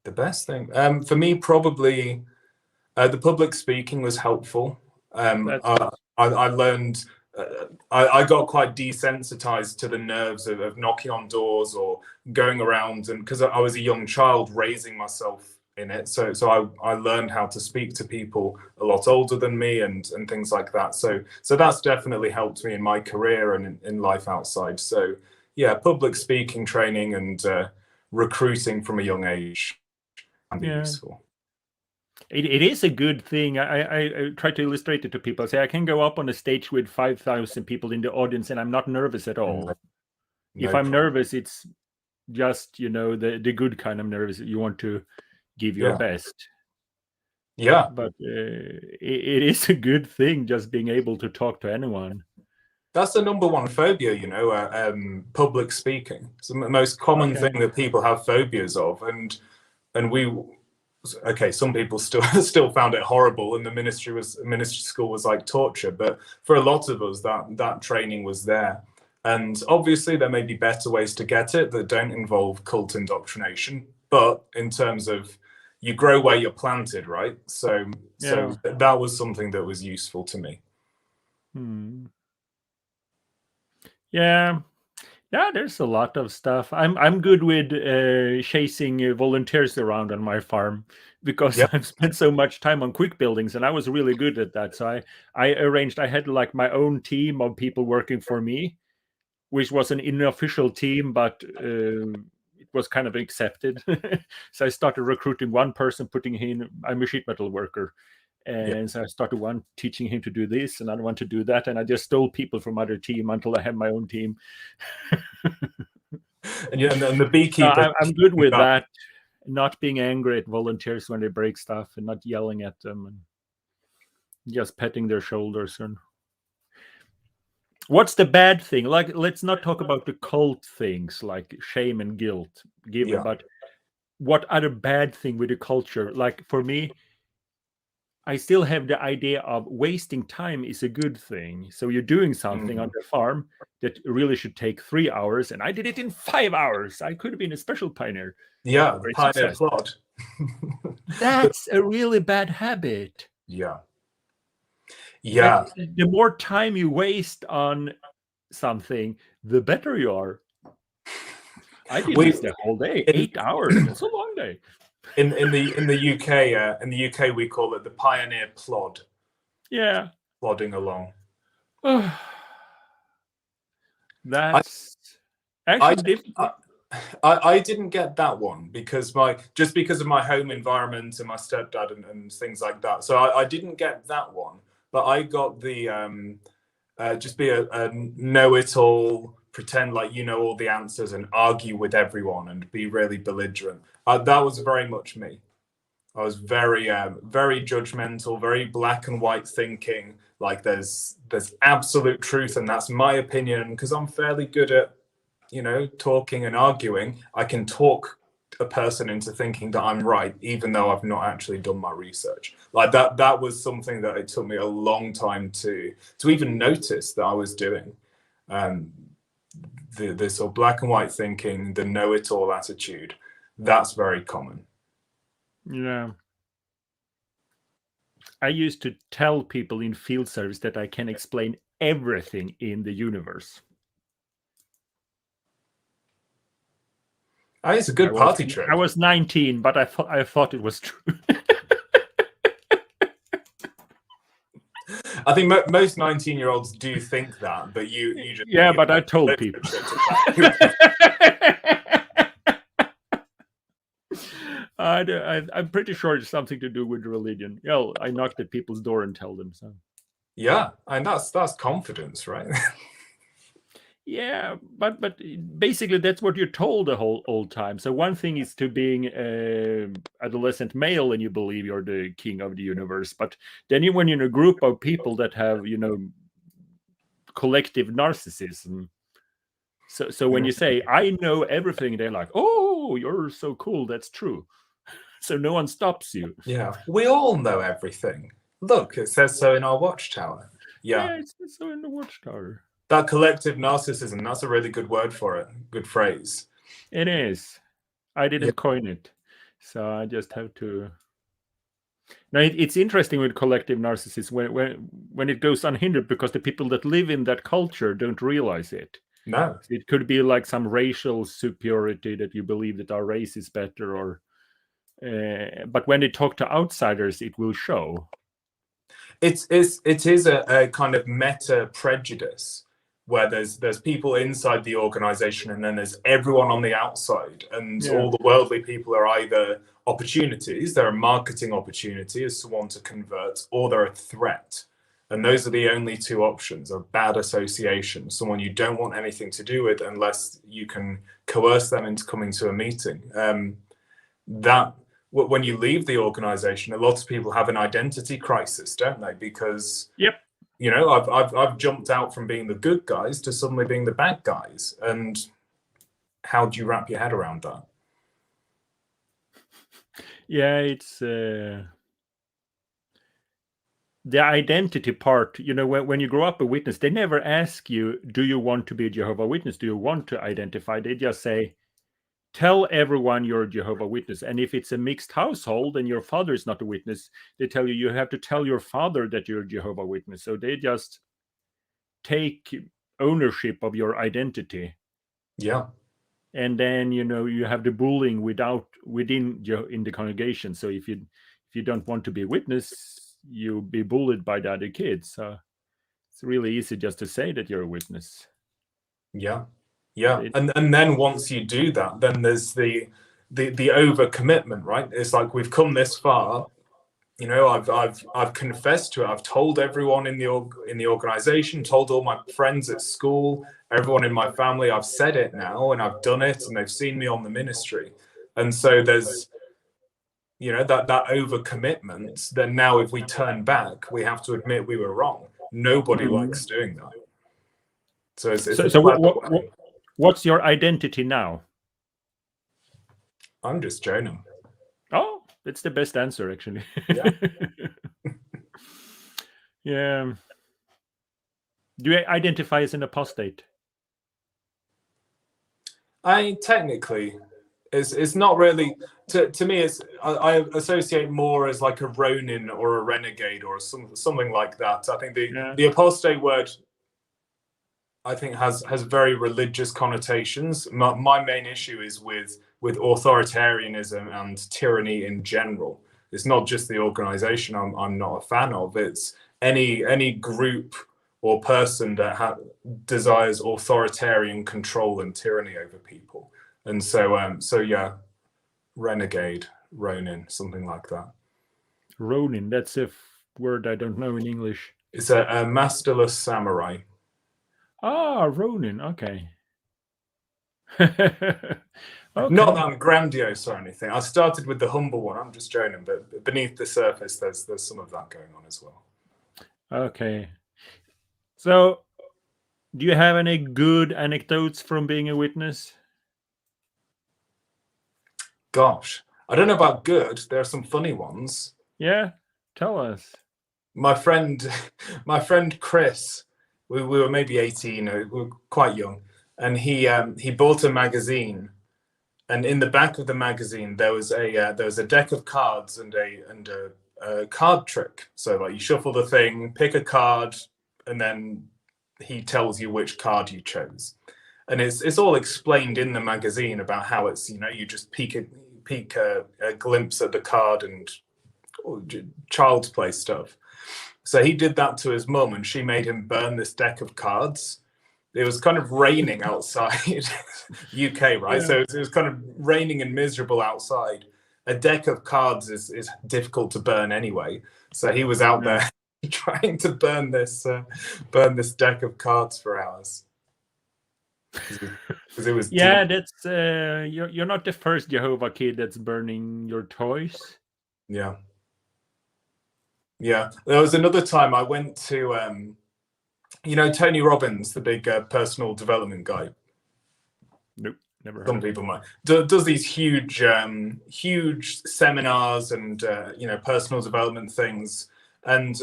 S3: The best thing? For me, probably the public speaking was helpful. I learned, I got quite desensitized to the nerves of knocking on doors or going around, and because I was a young child raising myself in it, so I learned how to speak to people a lot older than me and things like that. So that's definitely helped me in my career and in life outside. So yeah, public speaking training and recruiting from a young age can be useful.
S1: It is a good thing. I try to illustrate it to people. I say I can go up on a stage with 5,000 people in the audience, and I'm not nervous at all.
S3: No
S1: if I'm
S3: problem.
S1: nervous, it's just, you know, the good kind of nervous. You want to give your best.
S3: Yeah.
S1: But it is a good thing just being able to talk to anyone.
S3: That's the number one phobia, you know, public speaking. It's the most common thing that people have phobias of, and we, okay, some people still found it horrible, and the ministry school was like torture. But for a lot of us, that training was there, and obviously there may be better ways to get it that don't involve cult indoctrination. But in terms of you grow where you're planted, right? So that was something that was useful to me.
S1: Yeah, there's a lot of stuff. I'm good with chasing volunteers around on my farm because I've spent so much time on quick buildings, and I was really good at that. So I had like my own team of people working for me, which was an unofficial team, but it was kind of accepted. So I started recruiting one person, putting in I'm a sheet metal worker. And so I started one teaching him to do this, another one to do that, and I just stole people from other team until I had my own team.
S3: and the beekeeper.
S1: I'm good with that, not being angry at volunteers when they break stuff, and not yelling at them, and just petting their shoulders. And what's the bad thing? Like, let's not talk about the cult things like shame and guilt given, but what other bad thing with the culture? Like for me, I still have the idea of wasting time is a good thing. So you're doing something on the farm that really should take 3 hours, and I did it in 5 hours. I could have been a special pioneer.
S3: Yeah, pioneer plod.
S1: That's a really bad habit.
S3: Yeah.
S1: Like, the more time you waste on something, the better you are. I did this the whole day, 8 hours. That's a long day.
S3: In the UK, we call it the pioneer plod.
S1: Yeah,
S3: plodding along.
S1: That's actually difficult.
S3: I didn't get that one because of my home environment and my stepdad and things like that. So I didn't get that one, but I got the just be a know-it-all, pretend like you know all the answers and argue with everyone and be really belligerent. That was very much me. I was very judgmental, very black and white thinking. Like there's absolute truth and that's my opinion. Because I'm fairly good at, talking and arguing. I can talk a person into thinking that I'm right, even though I've not actually done my research. Like that was something that it took me a long time to even notice that I was doing. The sort of black and white thinking, the know-it-all attitude, that's very common.
S1: Yeah. I used to tell people in field service that I can explain everything in the universe.
S3: It's a good party trick.
S1: I was 19, but I thought it was true.
S3: I think most 19-year-olds do think that, but you just...
S1: Yeah, but I told people. I'm pretty sure it's something to do with religion. I knocked at people's door and tell them so. Yeah,
S3: and that's confidence, right?
S1: Yeah, but basically that's what you're told the whole time. So one thing is to being adolescent male and you believe you're the king of the universe, but then when you're in a group of people that have collective narcissism. So when you say I know everything, they're like, oh, you're so cool. That's true. So no one stops you.
S3: Yeah, we all know everything. Look, it says so in our watchtower.
S1: Yeah, it says so in the watchtower.
S3: That collective narcissism, that's a really good word for it. Good phrase.
S1: It is. I didn't coin it. So I just have to... Now, it's interesting with collective narcissism when it goes unhindered because the people that live in that culture don't realize it.
S3: No.
S1: It could be like some racial superiority that you believe that our race is better, or but when they talk to outsiders, it will show.
S3: It is a kind of meta prejudice where there's people inside the organization and then there's everyone on the outside, and all the worldly people are either opportunities. They're a marketing opportunity as someone to convert, or they're a threat. And those are the only two options: a bad association, someone you don't want anything to do with unless you can coerce them into coming to a meeting. That when you leave the organization, a lot of people have an identity crisis, don't they? Because
S1: yep,
S3: you know, I've jumped out from being the good guys to suddenly being the bad guys. And how do you wrap your head around that?
S1: Yeah, it's the identity part. You know, when you grow up a witness, they never ask you, do you want to be a Jehovah Witness? Do you want to identify? They just say, tell everyone you're a Jehovah Witness. And if it's a mixed household and your father is not a witness, they tell you have to tell your father that you're a Jehovah Witness. So they just take ownership of your identity.
S3: Yeah.
S1: And then, you know, you have the bullying within in the congregation. So if you don't want to be a witness, you'll be bullied by the other kids. So it's really easy just to say that you're a witness.
S3: Yeah. Yeah. And then once you do that, then there's the overcommitment, right? It's like, we've come this far. You know, I've confessed to it. I've told everyone in the organization, told all my friends at school, everyone in my family. I've said it now, and I've done it, and they've seen me on the ministry. And so there's, you know, that overcommitment. Then now, if we turn back, we have to admit we were wrong. Nobody likes doing that. So it's
S1: what's your identity now?
S3: I'm just Jonam.
S1: Oh, that's the best answer, actually.
S3: Yeah.
S1: Yeah. Do you identify as an apostate?
S3: Technically, it's not really, to me. I associate more as like a Ronin or a renegade or something like that. I think the apostate word, I think, has very religious connotations. My main issue is with authoritarianism and tyranny in general. It's not just the organization I'm not a fan of. It's any group or person that desires authoritarian control and tyranny over people. And so yeah, renegade, Ronin, something like that.
S1: Ronin, that's a word I don't know in English.
S3: It's a masterless samurai.
S1: Ah, Ronin, okay.
S3: Okay. Not that I'm grandiose or anything. I started with the humble one. I'm just Jonam, but beneath the surface, there's some of that going on as well.
S1: Okay. So, do you have any good anecdotes from being a witness?
S3: Gosh, I don't know about good. There are some funny ones.
S1: Yeah, tell us.
S3: My friend Chris, we were maybe 18, we were quite young, and he bought a magazine. And in the back of the magazine, there was a deck of cards and a card trick. So like, you shuffle the thing, pick a card, and then he tells you which card you chose. And it's all explained in the magazine about how it's, you know, you just peek a glimpse at the card and child's play stuff. So he did that to his mum, and she made him burn this deck of cards. It was kind of raining outside, UK, right? Yeah. So it was kind of raining and miserable outside. A deck of cards is difficult to burn anyway. So he was out there trying to burn this deck of cards for hours. Because it was
S1: deep. That's you're not the first Jehovah kid that's burning your toys.
S3: Yeah. There was another time I went to you know Tony Robbins, the big personal development guy.
S1: Nope, never heard.
S3: Some people might. Does these huge seminars and you know, personal development things. And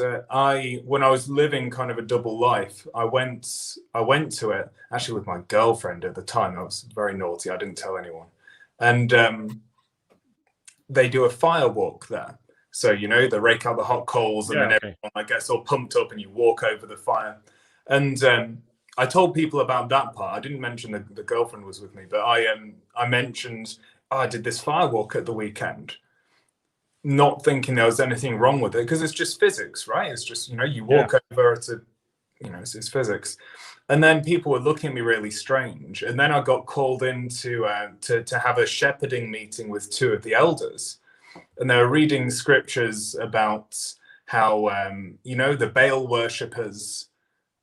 S3: when I was living kind of a double life, I went to it actually with my girlfriend at the time. I was very naughty. I didn't tell anyone. And they do a fire walk there. So, you know, they rake out the hot coals and then everyone, I guess, all pumped up and you walk over the fire. And I told people about that part. I didn't mention the girlfriend was with me, but I mentioned, I did this fire walk at the weekend, not thinking there was anything wrong with it, because it's just physics, right? It's just, you know, you walk over to, you know, it's physics. And then people were looking at me really strange. And then I got called in to have a shepherding meeting with two of the elders. and they were reading scriptures about how the Baal worshippers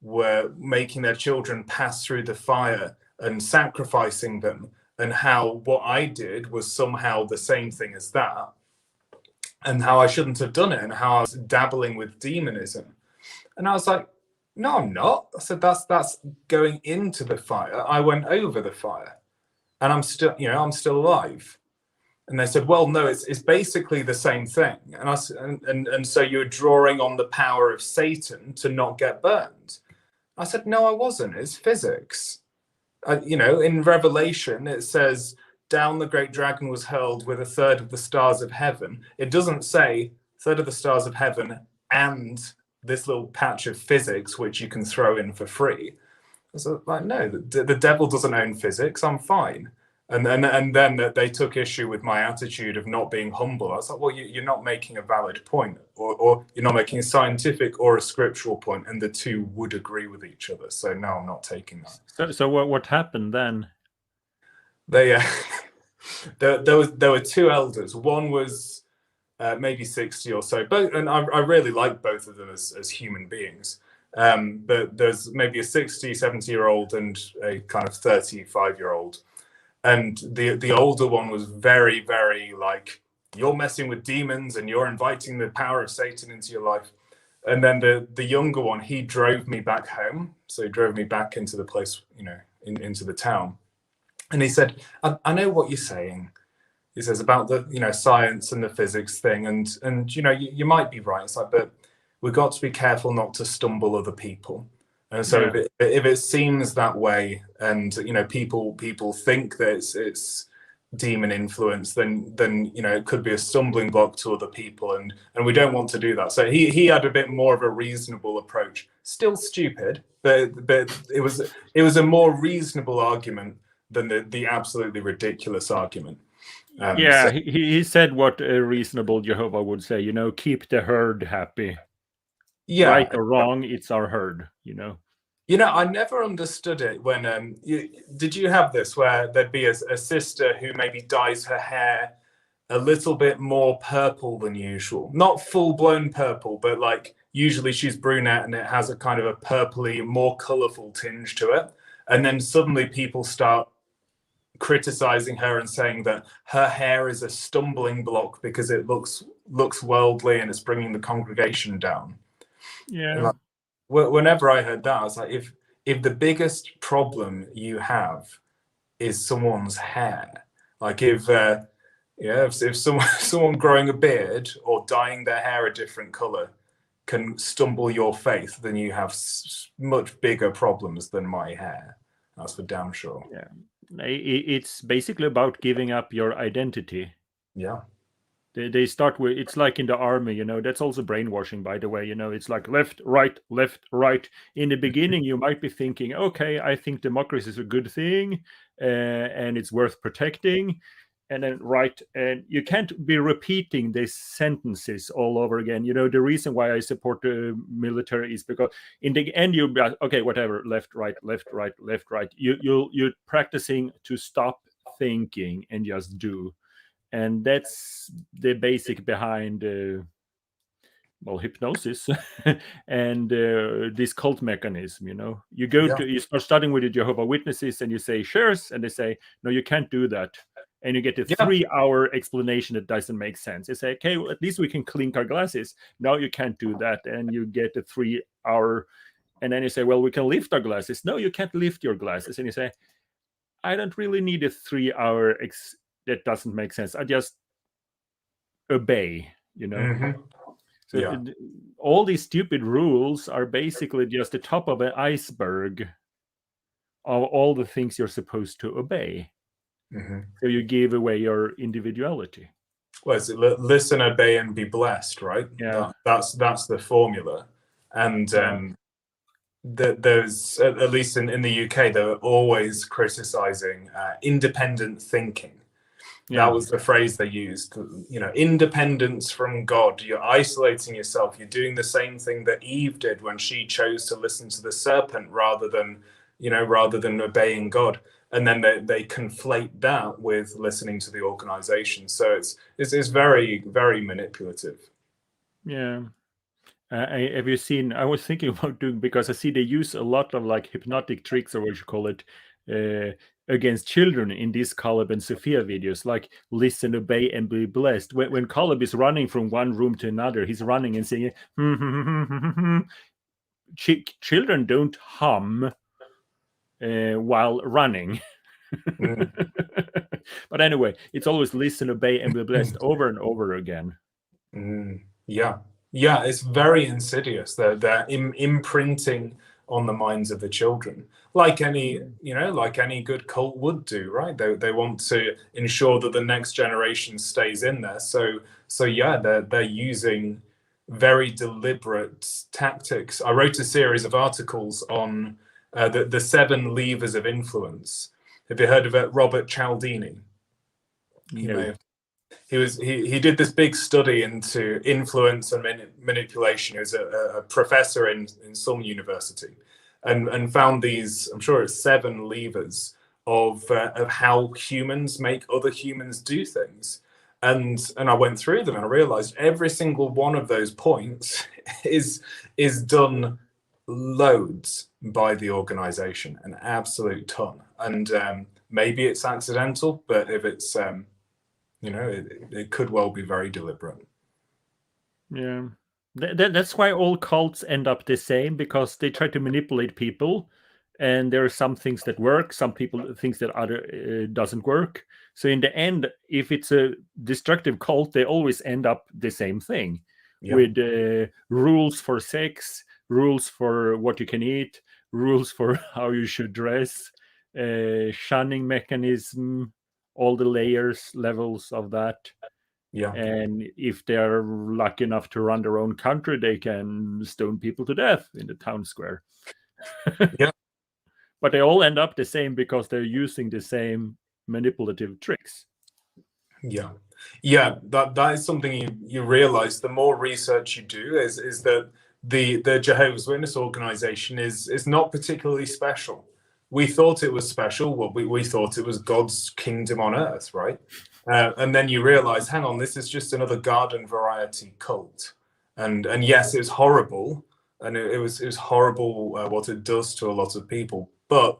S3: were making their children pass through the fire and sacrificing them, and how what I did was somehow the same thing as that, and how I shouldn't have done it, and how I was dabbling with demonism. And I was like, no, I'm not. I said, that's going into the fire. I went over the fire, and I'm still alive. And they said, well, no, it's basically the same thing. And so you're drawing on the power of Satan to not get burned. I said, no, I wasn't. It's physics. In Revelation, it says, down the great dragon was hurled with a third of the stars of heaven. It doesn't say third of the stars of heaven and this little patch of physics, which you can throw in for free. I was like, no, the devil doesn't own physics. I'm fine. And then they took issue with my attitude of not being humble. I was like, well, you're not making a valid point, or you're not making a scientific or a scriptural point, and the two would agree with each other. So no, I'm not taking that.
S1: So what happened then?
S3: They there were two elders. One was maybe 60 or so, and I really like both of them as human beings. But there's maybe a 60, 70-year-old and a kind of 35-year-old. And the older one was very, very like, you're messing with demons and you're inviting the power of Satan into your life. And then the younger one, he drove me back home. So he drove me back into the place, into the town. And he said, I know what you're saying. He says about the, science and the physics thing. And you might be right. It's like, but we've got to be careful not to stumble other people. And so if it seems that way, and people think that it's demon influence, then it could be a stumbling block to other people, and we don't want to do that. So he had a bit more of a reasonable approach. Still stupid, but it was a more reasonable argument than the absolutely ridiculous argument.
S1: He said what a reasonable Jehovah would say. Keep the herd happy.
S3: Yeah,
S1: right or wrong, it's our herd.
S3: I never understood it when did you have this where there'd be a sister who maybe dyes her hair a little bit more purple than usual, not full-blown purple, but like usually she's brunette and it has a kind of a purpley, more colorful tinge to it, and then suddenly people start criticizing her and saying that her hair is a stumbling block because it looks worldly and it's bringing the congregation down.
S1: Yeah.
S3: Whenever I heard that, I was like, if the biggest problem you have is someone's hair, like if someone growing a beard or dyeing their hair a different color can stumble your faith, then you have much bigger problems than my hair. That's for damn sure.
S1: Yeah, it's basically about giving up your identity.
S3: Yeah.
S1: They start with, it's like in the army, that's also brainwashing, by the way. It's like left, right. In the beginning, you might be thinking, okay, I think democracy is a good thing and it's worth protecting. And then right, and you can't be repeating these sentences all over again. The reason why I support the military is because in the end, you'll be okay, whatever, left, right. You're practicing to stop thinking and just do. And that's the basic behind hypnosis and this cult mechanism. You start studying with the Jehovah Witnesses and you say shares, and they say no, you can't do that, and you get a 3-hour explanation that doesn't make sense. They say, okay, well, at least we can clink our glasses. No, you can't do that, and you get a 3-hour, and then you say, well, we can lift our glasses. No, you can't lift your glasses, and you say, I don't really need a 3-hour that doesn't make sense. I just obey,
S3: Mm-hmm.
S1: So all these stupid rules are basically just the top of an iceberg of all the things you're supposed to obey.
S3: Mm-hmm.
S1: So you give away your individuality.
S3: Well, it's listen, obey, and be blessed, right?
S1: Yeah.
S3: That's the formula. And there's, at least in the UK, they're always criticizing independent thinking. That was the phrase they used, independence from God. You're isolating yourself. You're doing the same thing that Eve did when she chose to listen to the serpent rather than obeying God. and then they conflate that with listening to the organization. So it's very, very manipulative.
S1: Yeah. Have you seen? I was thinking about doing, because I see they use a lot of like hypnotic tricks, or what you call it, against children in these Caleb and Sophia videos, like listen, obey, and be blessed. When Caleb is running from one room to another, he's running and saying, children don't hum while running. But anyway, it's always listen, obey, and be blessed over and over again.
S3: Yeah, it's very insidious. They're imprinting on the minds of the children, like any good cult would do, right? They want to ensure that the next generation stays in there. So yeah, they're using very deliberate tactics. I wrote a series of articles on the 7 levers of influence. Have you heard of it? Robert Cialdini? He did this big study into influence and manipulation. He was a professor in some university, and found these, I'm sure it's 7 levers of how humans make other humans do things. And I went through them and I realized every single one of those points is done loads by the organization, an absolute ton. And maybe it's accidental, but if it's it could well be very deliberate.
S1: Yeah, that's why all cults end up the same, because they try to manipulate people, and there are some things that work, some people things that other doesn't work. So in the end, if it's a destructive cult, they always end up the same thing, with rules for sex, rules for what you can eat, rules for how you should dress, shunning mechanism, all the levels of that.
S3: Yeah.
S1: And if they're lucky enough to run their own country, they can stone people to death in the town square.
S3: Yeah.
S1: But they all end up the same because they're using the same manipulative tricks.
S3: Yeah. That is something you realize the more research you do is that the Jehovah's Witness organization is not particularly special. We thought it was special. Well, we thought it was God's kingdom on earth, right? And then you realize, hang on, this is just another garden variety cult. And yes, it's horrible, and it was horrible what it does to a lot of people. But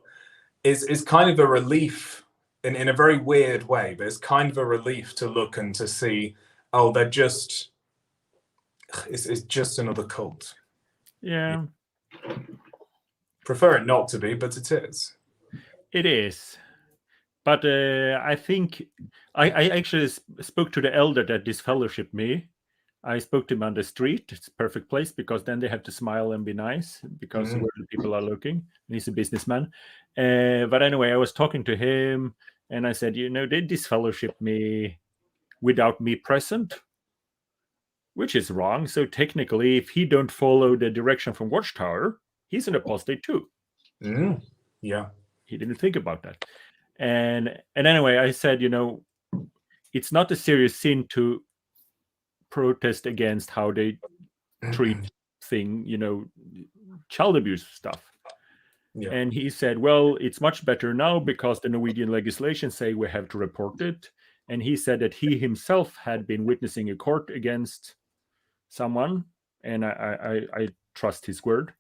S3: it's kind of a relief in a very weird way. But it's kind of a relief to look and to see, oh, it's just another cult.
S1: Yeah.
S3: Prefer it not to be, but it is.
S1: It is. But I think I actually spoke to the elder that disfellowshipped me. I spoke to him on the street. It's a perfect place, because then they have to smile and be nice, because where the people are looking. And he's a businessman. But anyway, I was talking to him, and I said, they disfellowshipped me without me present, which is wrong. So technically, if he don't follow the direction from Watchtower, he's an apostate too.
S3: Yeah.
S1: He didn't think about that. And anyway, I said, it's not a serious sin to protest against how they treat child abuse stuff.
S3: Yeah.
S1: And he said, well, it's much better now because the Norwegian legislation say we have to report it. And he said that he himself had been witnessing a court against someone, and I trust his word.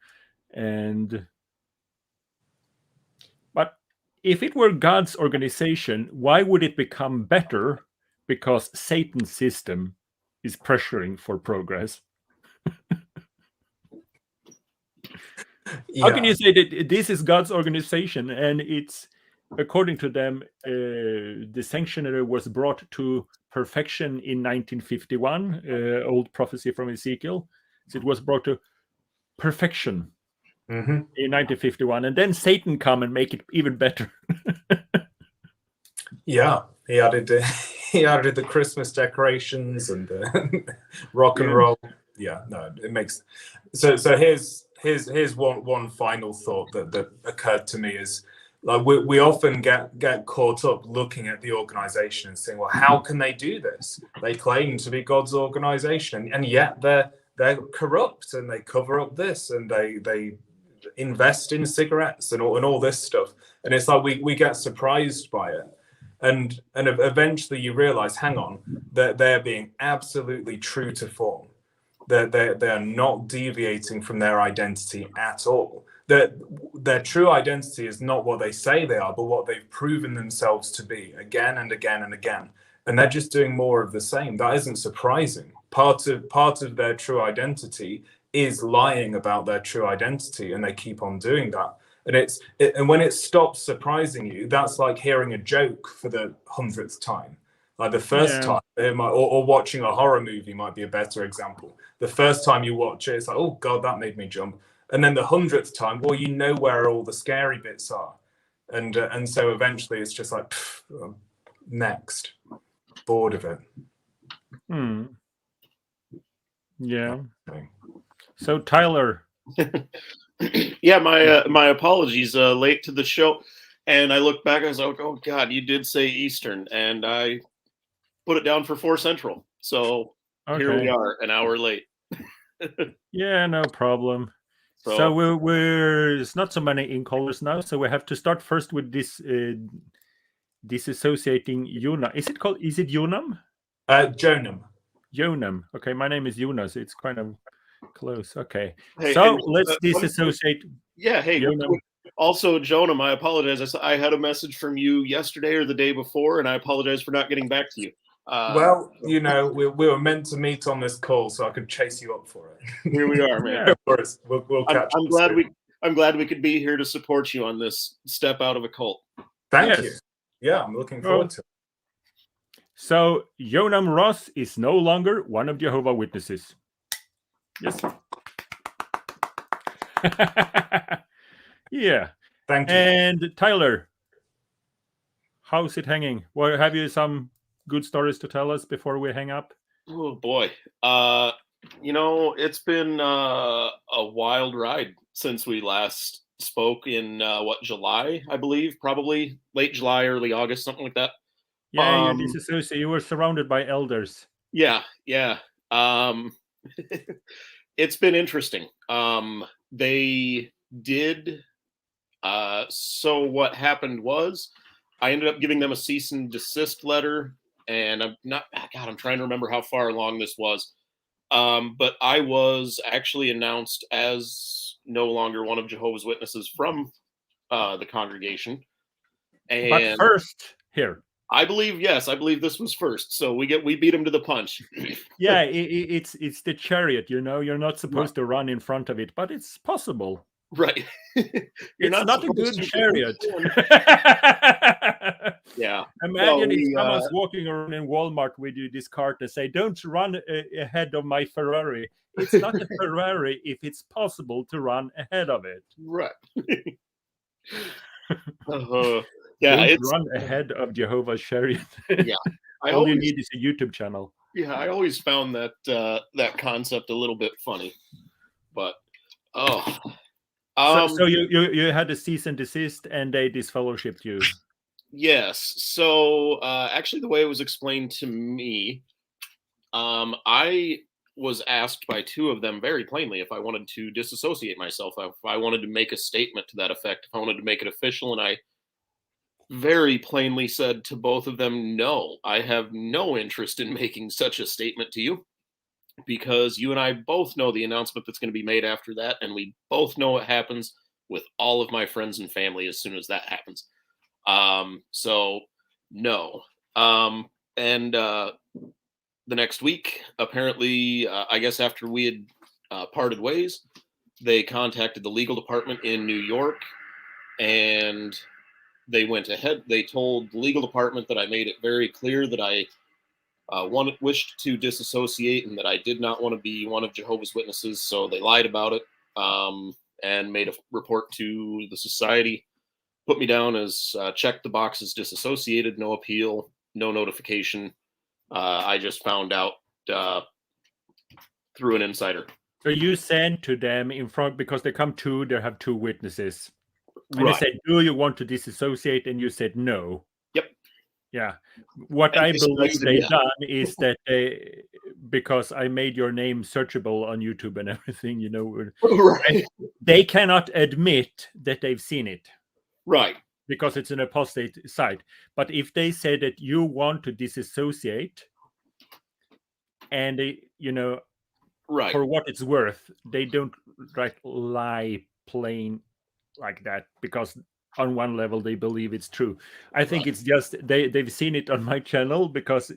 S1: But if it were God's organization, why would it become better because Satan's system is pressuring for progress? How can you say that this is God's organization and it's, according to them, the sanctuary was brought to perfection in 1951, old prophecy from Ezekiel. So it was brought to perfection in 1951, and then Satan come and make it even better.
S3: Yeah, he added the Christmas decorations and rock and roll. Yeah, no, it makes so. Here's one final thought that occurred to me is, like, we often get caught up looking at the organization and saying, well, how can they do this? They claim to be God's organization, and yet they're corrupt, and they cover up this, and they invest in cigarettes and all this stuff. And it's like we get surprised by it. And eventually you realize, hang on, that they're being absolutely true to form. They're not deviating from their identity at all. Their true identity is not what they say they are, but what they've proven themselves to be again and again and again. And they're just doing more of the same. That isn't surprising. Part of their true identity is lying about their true identity, and they keep on doing that. And when it stops surprising you, that's like hearing a joke for the 100th time. Like the first time, or watching a horror movie might be a better example. The first time you watch it, it's like, oh God, that made me jump. And then the 100th time, well, you know where all the scary bits are. And so eventually it's just like, next. Bored of it.
S1: Yeah. Okay. So Tyler.
S4: Yeah, my apologies. Late to the show, and I looked back. I was like, "Oh God, you did say Eastern," and I put it down for 4 Central. So here we are, an hour late.
S1: Yeah, no problem. So we're it's not so many in-callers now, so we have to start first with this disassociating Jonam. Is it Jonam?
S3: Jonam.
S1: Jonam. Okay, my name is Jonas. It's kind of close. Okay. Hey, so let's disassociate.
S4: Yeah, hey. Also, Jonam, I apologize. I had a message from you yesterday or the day before, and I apologize for not getting back to you.
S3: Well, you know, we were meant to meet on this call, so I could chase you up for it.
S4: Here we are, man.
S3: We'll catch
S4: I'm glad we could be here to support you on this step out of a cult.
S3: Thank you. Yeah, I'm looking forward to it.
S1: So Jonam Ross is no longer one of Jehovah Witnesses. Yes. Yeah.
S3: Thank you.
S1: And Tyler, how's it hanging? Well, have you some good stories to tell us before we hang up?
S4: Oh boy. You know, it's been a wild ride since we last spoke in July, I believe, probably late July, early August, something like that.
S1: Yeah, you were surrounded by elders.
S4: Yeah. It's been interesting. They did. So what happened was I ended up giving them a cease and desist letter, and I'm trying to remember how far along this was. But I was actually announced as no longer one of Jehovah's Witnesses from the congregation. And
S1: but first here.
S4: I believe this was first. So we beat him to the punch.
S1: Yeah, it's the chariot, you know. You're not supposed to run in front of it, but it's possible.
S4: Right.
S1: It's not a good chariot.
S4: Yeah.
S1: Imagine if someone's walking around in Walmart with you this cart and say, "Don't run ahead of my Ferrari." It's not a Ferrari if it's possible to run ahead of it.
S4: Right.
S1: Yeah, don't run ahead of Jehovah's chariot.
S4: Yeah.
S1: All you need is a YouTube channel.
S4: Yeah, I always found that that concept a little bit funny. But
S1: so you had a cease and desist and they disfellowshipped you.
S4: Yes. So actually the way it was explained to me, I was asked by 2 of them very plainly if I wanted to disassociate myself, if I wanted to make a statement to that effect, if I wanted to make it official, and I very plainly said to both of them, no, I have no interest in making such a statement to you, because you and I both know the announcement that's going to be made after that, and we both know what happens with all of my friends and family as soon as that happens. So no. And the next week, apparently, I guess after we had parted ways, they contacted the legal department in New York, and they went ahead. They told the legal department that I made it very clear that I wished to disassociate and that I did not want to be one of Jehovah's Witnesses. So they lied about it and made a report to the society, put me down as checked the boxes disassociated, no appeal, no notification. I just found out through an insider.
S1: So you sent to them in front, because they come to, they have 2 witnesses. And
S4: Right.
S1: they said, "Do you want to disassociate?" And you said no.
S4: Yep.
S1: Yeah. What I believe they've done is that because I made your name searchable on YouTube and everything, you know,
S4: Right.
S1: they cannot admit that they've seen it.
S4: Right.
S1: Because it's an apostate site. But if they say that you want to disassociate, and they,
S4: right,
S1: for what it's worth, they don't lie plain like that, because on one level they believe it's true. I think it's just they've seen it on my channel, because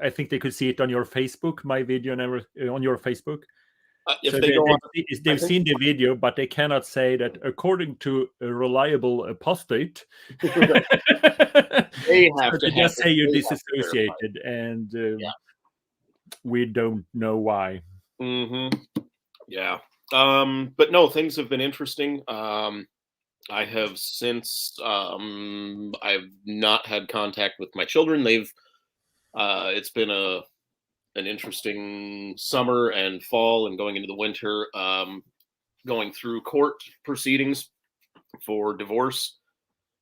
S1: I think they could see it on your Facebook, my video, and on your Facebook.
S4: If
S1: so
S4: they go on,
S1: they've seen the video, but they cannot say that according to a reliable apostate.
S4: they have
S1: So
S4: to
S1: just say you
S4: they have to
S1: disassociated, and
S4: Yeah.
S1: we don't know why.
S4: Yeah. But no, things have been interesting. I have since I've not had contact with my children. They've it's been an interesting summer and fall and going into the winter, going through court proceedings for divorce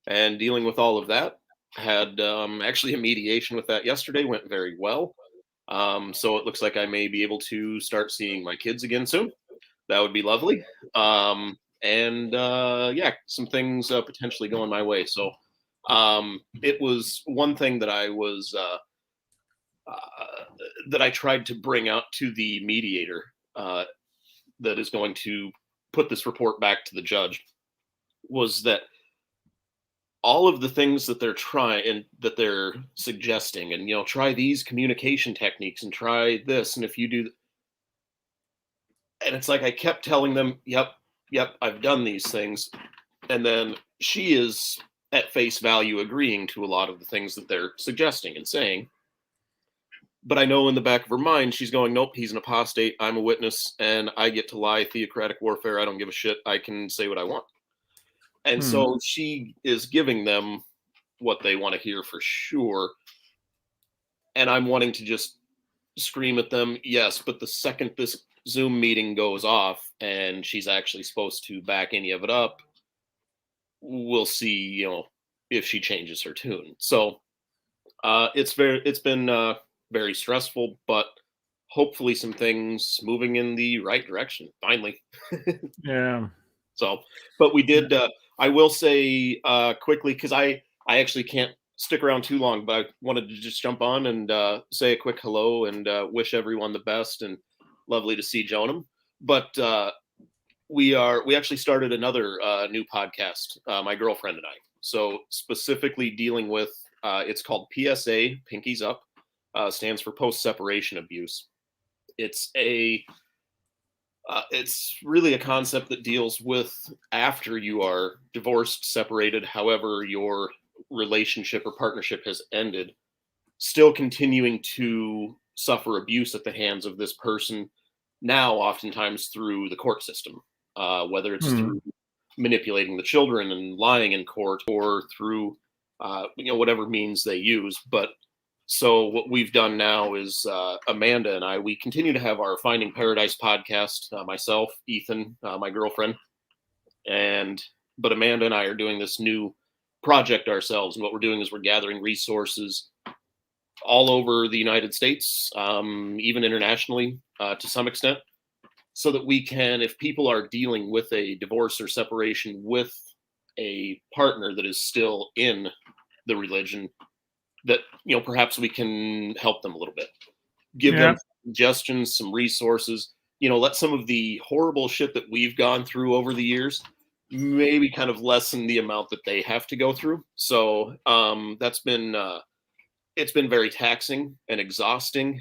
S4: and dealing with all of that. Had actually a mediation with that yesterday, went very well. So it looks like I may be able to start seeing my kids again soon. That would be lovely. And yeah, some things potentially going my way. So it was one thing that I was that I tried to bring out to the mediator that is going to put this report back to the judge, was that all of the things that they're trying and that they're suggesting, and try these communication techniques and try this, and if you do, and it's like I kept telling them, yep, I've done these things, and then she is at face value agreeing to a lot of the things that they're suggesting and saying. But I know in the back of her mind, she's going, nope, he's an apostate. I'm a witness, and I get to lie. Theocratic warfare. I don't give a shit. I can say what I want. And so she is giving them what they want to hear for sure. And I'm wanting to just scream at them, yes, but the second this Zoom meeting goes off and she's actually supposed to back any of it up, we'll see, if she changes her tune. So it's been very stressful, but hopefully some things moving in the right direction finally.
S1: Yeah.
S4: So, but we did. I will say quickly, because I actually can't stick around too long, but I wanted to just jump on and say a quick hello and wish everyone the best, and lovely to see Jonam. But we actually started another new podcast, my girlfriend and I. So specifically dealing with it's called PSA, Pinkies Up, stands for post-separation abuse. It's really a concept that deals with after you are divorced, separated, however your relationship or partnership has ended, still continuing to suffer abuse at the hands of this person, now oftentimes through the court system, whether it's through manipulating the children and lying in court, or through whatever means they use. But so what we've done now is Amanda and I, we continue to have our Finding Paradise podcast, myself, Ethan, my girlfriend, but Amanda and I are doing this new project ourselves. And what we're doing is we're gathering resources all over the United States, even internationally to some extent, so that we can, if people are dealing with a divorce or separation with a partner that is still in the religion, that perhaps we can help them a little bit, give them suggestions, some resources, let some of the horrible shit that we've gone through over the years maybe kind of lessen the amount that they have to go through. So that's been it's been very taxing and exhausting,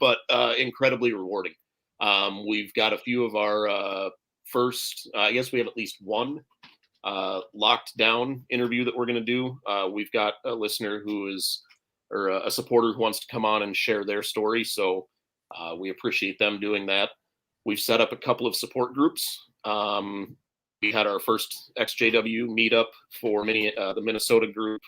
S4: but incredibly rewarding. We've got a few of our first, I guess we have at least one locked down interview that we're going to do. We've got a listener or a supporter who wants to come on and share their story. So we appreciate them doing that. We've set up a couple of support groups. We had our first XJW meetup for the Minnesota group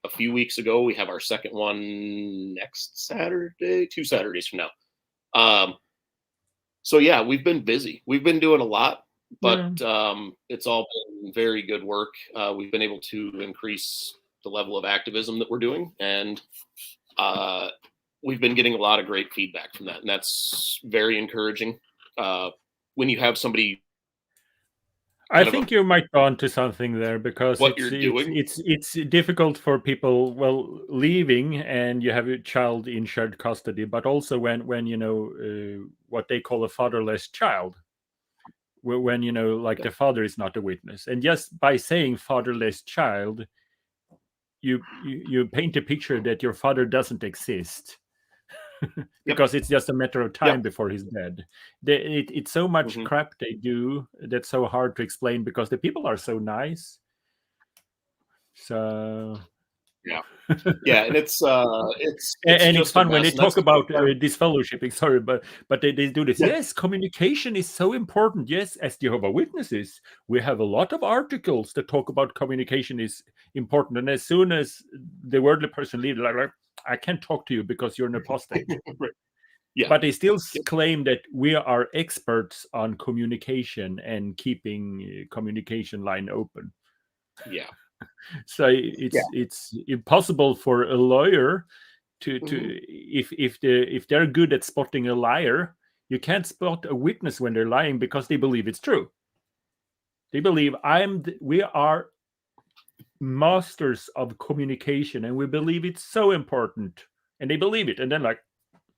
S4: a few weeks ago. We have our second one next Saturday, 2 Saturdays from now. So yeah, we've been busy. We've been doing a lot, but it's all been very good work. We've been able to increase the level of activism that we're doing, and we've been getting a lot of great feedback from that, and that's very encouraging. When you have somebody
S1: I think you might go on to something there, because
S4: what you're doing.
S1: It's difficult for people, well, leaving and you have a child in shared custody, but also when you know what they call a fatherless child, when you know, like, the father is not a witness, and just by saying fatherless child, you paint a picture that your father doesn't exist. Because it's just a matter of time before he's dead. It's so much crap they do that's so hard to explain, because the people are so nice. So
S4: and it's
S1: and it's fun when they talk about disfellowshipping. Sorry, but they do this. Yes, communication is so important. Yes, as Jehovah Witnesses, we have a lot of articles that talk about communication is important. And as soon as the worldly person leaves, like, I can't talk to you because you're an apostate. But they still claim that we are experts on communication and keeping communication line open. So it's impossible for a lawyer to if they're good at spotting a liar. You can't spot a witness when they're lying, because they believe it's true. They believe we are masters of communication, and we believe it's so important, and they believe it, and then, like,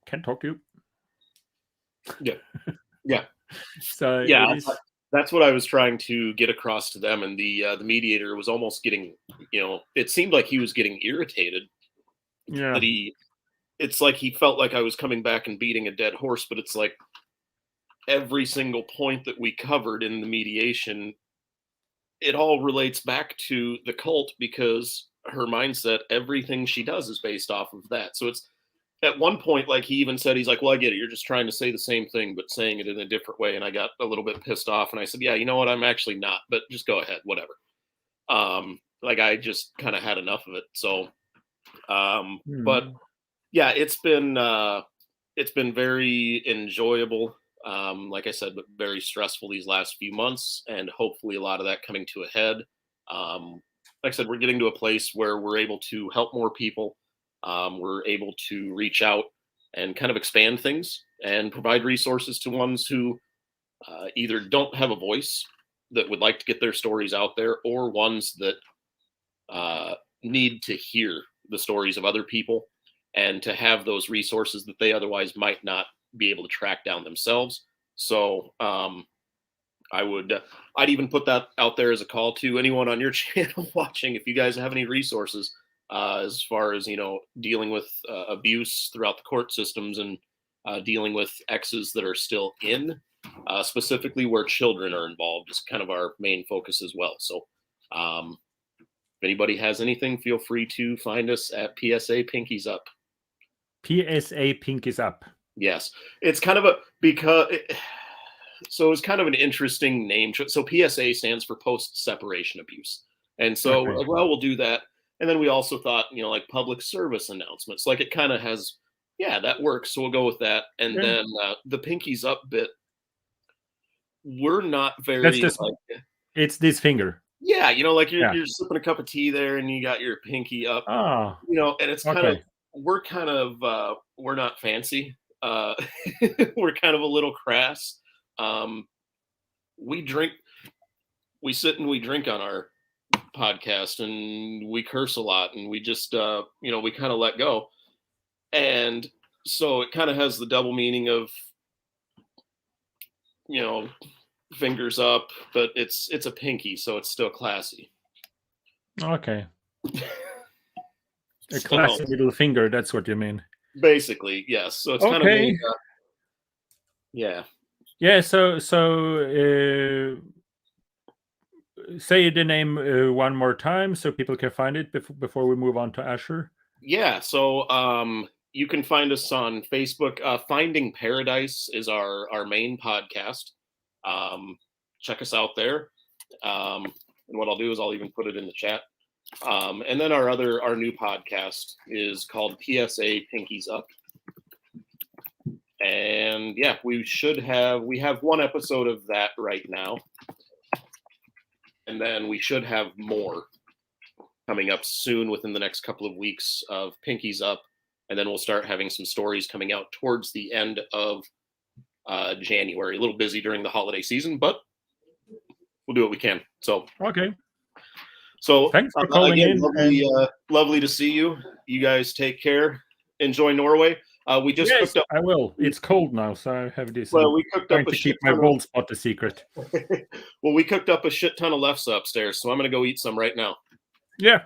S1: can't talk to you. So it is.
S4: That's what I was trying to get across to them, and the mediator was almost getting, it seemed like he was getting irritated. That it's like he felt like I was coming back and beating a dead horse, but it's like every single point that we covered in the mediation, it all relates back to the cult, because her mindset, everything she does is based off of that. So it's, at one point, like, he even said, he's like, well, I get it. You're just trying to say the same thing, but saying it in a different way. And I got a little bit pissed off, and I said, yeah, you know what? I'm actually not, but just go ahead, whatever. Like, I just kind of had enough of it. So, but yeah, it's been very enjoyable. Like I said, but very stressful these last few months, and hopefully a lot of that coming to a head. Like I said, we're getting to a place where we're able to help more people. We're able to reach out and kind of expand things and provide resources to ones who either don't have a voice, that would like to get their stories out there, or ones that need to hear the stories of other people, and to have those resources that they otherwise might not be able to track down themselves. So I'd even put that out there as a call to anyone on your channel watching. If you guys have any resources, as far as, dealing with abuse throughout the court systems, and dealing with exes that are still in, specifically where children are involved, is kind of our main focus as well. So if anybody has anything, feel free to find us at PSA Pinkies Up.
S1: PSA Pinkies Up.
S4: Yes. It's kind of so it's kind of an interesting name. So PSA stands for post-separation abuse. And so,
S1: Okay.
S4: well, we'll do that. And then we also thought, like, public service announcements, like, it kind of has, that works. So we'll go with that. And then the Pinkies Up bit, we're not very,
S1: it's this finger.
S4: Yeah. Like you're sipping a cup of tea there, and you got your pinky up, and it's kind of, we're not fancy. We're kind of a little crass. We sit and we drink on our podcast, and we curse a lot, and we just we kind of let go, and so it kind of has the double meaning of fingers up, but it's a pinky, so it's still classy.
S1: Okay. A classy middle finger, that's what you mean.
S4: Basically, yes. So it's kind of
S1: so say the name one more time so people can find it before we move on to Asher.
S4: So you can find us on Facebook. Finding Paradise is our main podcast. Check us out there. And what I'll do is I'll even put it in the chat. And then our new podcast is called PSA Pinkies Up. And we have one episode of that right now. And then we should have more coming up soon within the next couple of weeks of Pinkies Up. And then we'll start having some stories coming out towards the end of January. A little busy during the holiday season, but we'll do what we can. So
S1: Okay.
S4: So
S1: Thanks for calling
S4: again,
S1: in.
S4: Lovely to see you. You guys take care. Enjoy Norway. We just
S1: Yes,
S4: cooked up.
S1: I will. It's cold now, so I have this.
S4: Well, we cooked
S1: trying
S4: up a
S1: to
S4: shit
S1: keep my
S4: ton
S1: bald spot a secret.
S4: Well, we cooked up a shit ton of lefts upstairs, so I'm gonna go eat some right now.
S1: Yeah.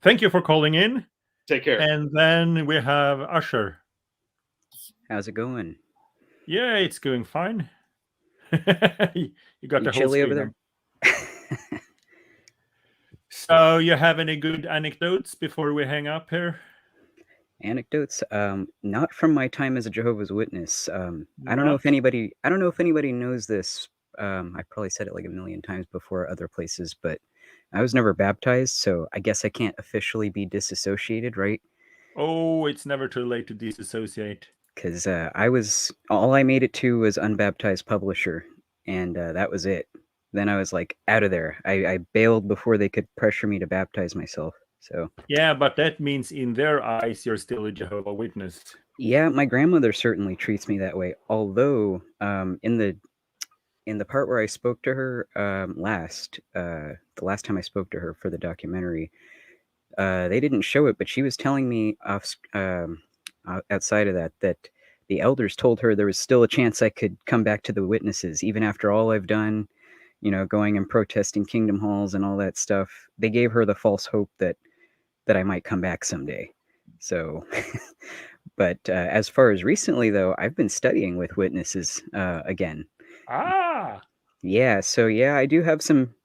S1: Thank you for calling in.
S4: Take care.
S1: And then we have Usher.
S5: How's it going?
S1: Yeah, it's going fine. You got the whole
S5: chilly
S1: screen
S5: over there?
S1: on. So you have any good anecdotes before we hang up here?
S5: Anecdotes? Not from my time as a Jehovah's Witness. I don't know
S1: Not?
S5: if anybody knows this. I probably said it like a million times before other places, but I was never baptized, so I guess I can't officially be disassociated, right?
S1: Oh, it's never too late to disassociate.
S5: Because all I made it to was unbaptized publisher, and that was it. Then I was like out of there. I bailed before they could pressure me to baptize myself. So
S1: Yeah, but that means in their eyes you're still a Jehovah Witness.
S5: yeah, my grandmother certainly treats me that way. Although in the part where I spoke to her the last time I spoke to her for the documentary, they didn't show it, but she was telling me outside of that the elders told her there was still a chance I could come back to the witnesses, even after all I've done, going and protesting kingdom halls and all that stuff. They gave her the false hope that I might come back someday. So, but as far as recently, though, I've been studying with witnesses again.
S1: Ah!
S5: Yeah, so yeah, I do have some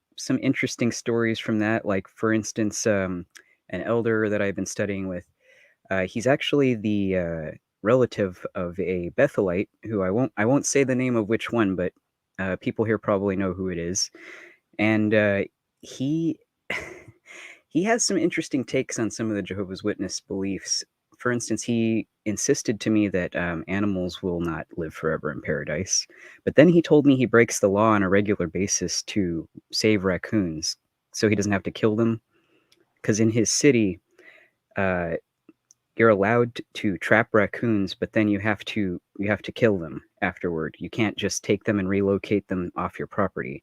S5: interesting stories from that. Like, for instance, an elder that I've been studying with, he's actually the relative of a Bethelite who I won't say the name of which one, but people here probably know who it is. And he he has some interesting takes on some of the Jehovah's Witness beliefs. For instance, he insisted to me that animals will not live forever in paradise. But then he told me he breaks the law on a regular basis to save raccoons so he doesn't have to kill them. Because in his city, you're allowed to trap raccoons, but then you have to kill them afterward. You can't just take them and relocate them off your property.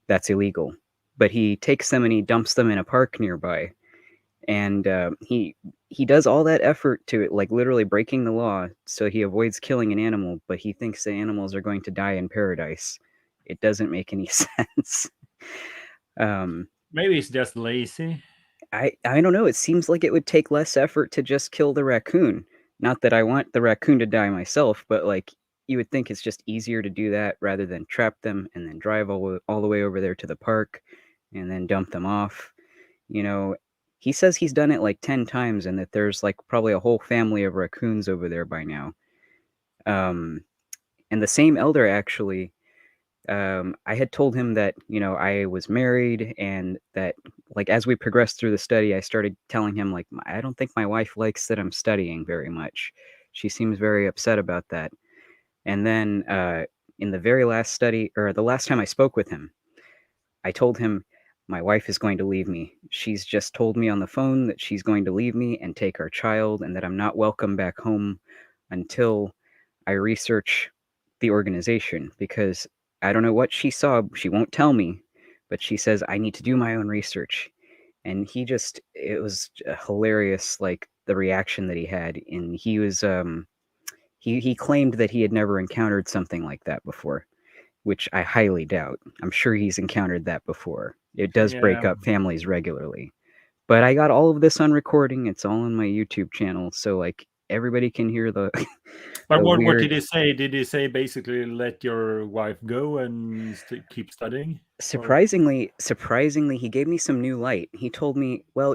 S5: That's illegal. But he takes them and he dumps them in a park nearby. And he does all that effort to like literally breaking the law so he avoids killing an animal, but he thinks the animals are going to die in paradise. It doesn't make any sense.
S1: Maybe he's just lazy.
S5: I don't know. It seems like it would take less effort to just kill the raccoon. Not that I want the raccoon to die myself, but like you would think it's just easier to do that rather than trap them and then drive all the way over there to the park and then dump them off. He says he's done it like 10 times and that there's like probably a whole family of raccoons over there by now. And the same elder actually, I had told him that, I was married and that like as we progressed through the study, I started telling him like, I don't think my wife likes that I'm studying very much. She seems very upset about that. And then in the very last study, or the last time I spoke with him, I told him, my wife is going to leave me. She's just told me on the phone that she's going to leave me and take our child and that I'm not welcome back home until I research the organization, because I don't know what she saw. She won't tell me, but she says I need to do my own research. And it was hilarious, like the reaction that he had. And he was, he claimed that he had never encountered something like that before, which I highly doubt. I'm sure he's encountered that before. It does break up families regularly. But I got all of this on recording. It's all on my YouTube channel, so like everybody can hear the
S1: But what did he say? Did he say basically let your wife go and keep studying?
S5: Surprisingly, he gave me some new light. He told me, well,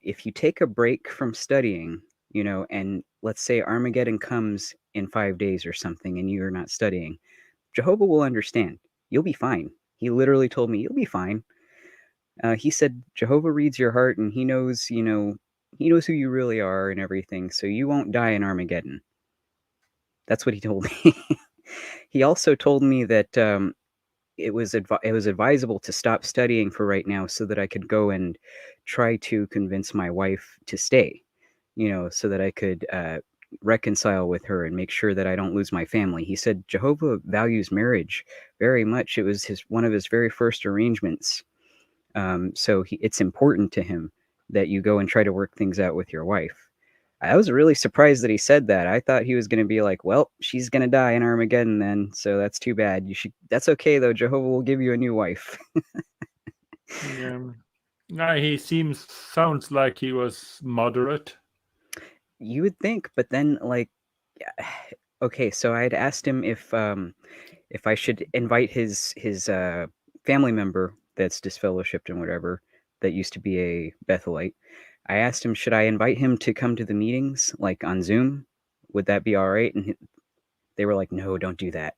S5: if you take a break from studying, and let's say Armageddon comes in 5 days or something and you're not studying, Jehovah will understand. You'll be fine. He literally told me, you'll be fine. He said, Jehovah reads your heart and he knows, he knows who you really are and everything. So you won't die in Armageddon. That's what he told me. He also told me that it was advisable to stop studying for right now so that I could go and try to convince my wife to stay, so that I could reconcile with her and make sure that I don't lose my family. He said Jehovah values marriage very much. It was one of his very first arrangements. So it's important to him that you go and try to work things out with your wife. I was really surprised that he said that. I thought he was going to be like, well, she's going to die in Armageddon then, so that's too bad. That's okay though. Jehovah will give you a new wife.
S1: Yeah. No, he sounds like he was moderate.
S5: You would think, but then like, okay, so I had asked him if I should invite his family member that's disfellowshipped and whatever, that used to be a Bethelite. I asked him, should I invite him to come to the meetings, like on Zoom? Would that be all right? And they were like, no, don't do that.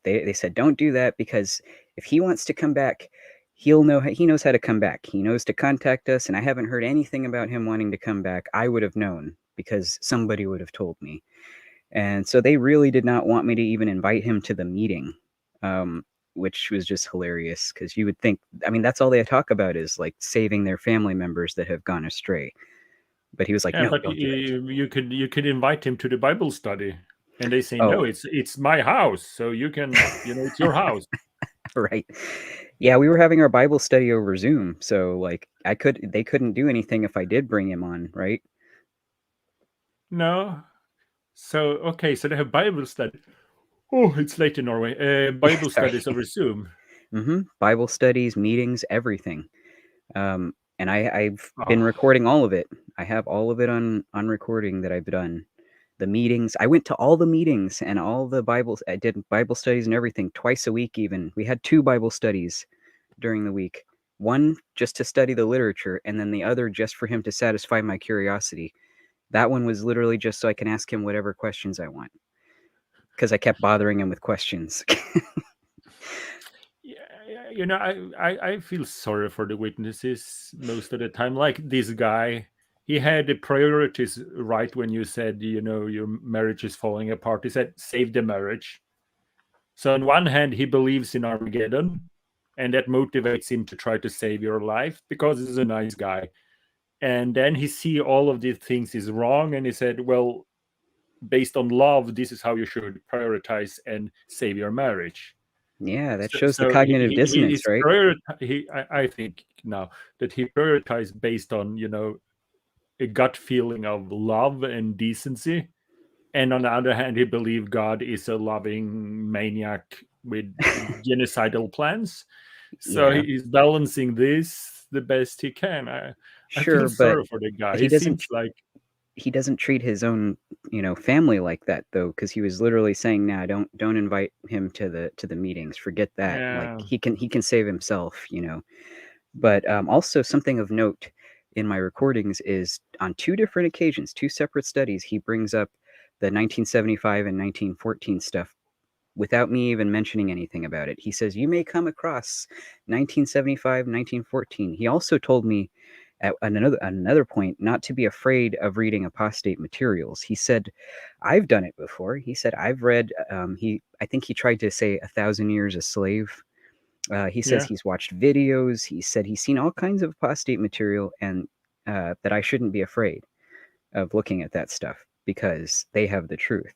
S5: They said, don't do that, because if he wants to come back, he knows how to come back. He knows to contact us, and I haven't heard anything about him wanting to come back. I would have known, because somebody would have told me. And so they really did not want me to even invite him to the meeting, which was just hilarious, because you would think, I mean, that's all they talk about is like saving their family members that have gone astray. But he was like,
S1: Yeah,
S5: no,
S1: but
S5: don't do it.
S1: you could invite him to the Bible study, and they say,
S5: Oh.
S1: no, it's my house, so you can, it's your house.
S5: Right. Yeah, we were having our Bible study over Zoom, so like they couldn't do anything if I did bring him on, right?
S1: No. So okay, so they have Bible study. Oh, it's late in Norway. Bible studies over Zoom.
S5: Mm-hmm. Bible studies, meetings, everything. And I've been recording all of it. I have all of it on recording that I've done. The meetings. I went to all the meetings and all the Bibles. I did Bible studies and everything twice a week even. We had 2 Bible studies during the week. One just to study the literature, and then the other just for him to satisfy my curiosity. That one was literally just so I can ask him whatever questions I want, because I kept bothering him with questions.
S1: Yeah, I feel sorry for the witnesses most of the time. Like this guy, he had the priorities right when you said, your marriage is falling apart. He said, save the marriage. So on one hand, he believes in Armageddon, and that motivates him to try to save your life because he's a nice guy. And then he see all of these things is wrong, and he said, well, based on love, this is how you should prioritize and save your marriage.
S5: Yeah, that shows the cognitive dissonance, right?
S1: I think now that he prioritized based on, a gut feeling of love and decency. And on the other hand, he believed God is a loving maniac with genocidal plans. So
S5: Yeah.
S1: he's balancing this the best he can. I
S5: Sure,
S1: feel sorry
S5: but
S1: for the guy.
S5: he doesn't
S1: seems like
S5: he doesn't treat his own, family like that though, because he was literally saying, "Nah, don't invite him to the meetings. Forget that.
S1: Yeah.
S5: Like he can save himself, But also something of note in my recordings is on 2 different occasions, 2 separate studies, he brings up the 1975 and 1914 stuff without me even mentioning anything about it. He says, you may come across 1975, 1914. He also told me at another point not to be afraid of reading apostate materials. He said, I've done it before. He said, I've read, I think he tried to say 1,000 Years a Slave. He says he's watched videos. He said he's seen all kinds of apostate material, and that I shouldn't be afraid of looking at that stuff because they have the truth.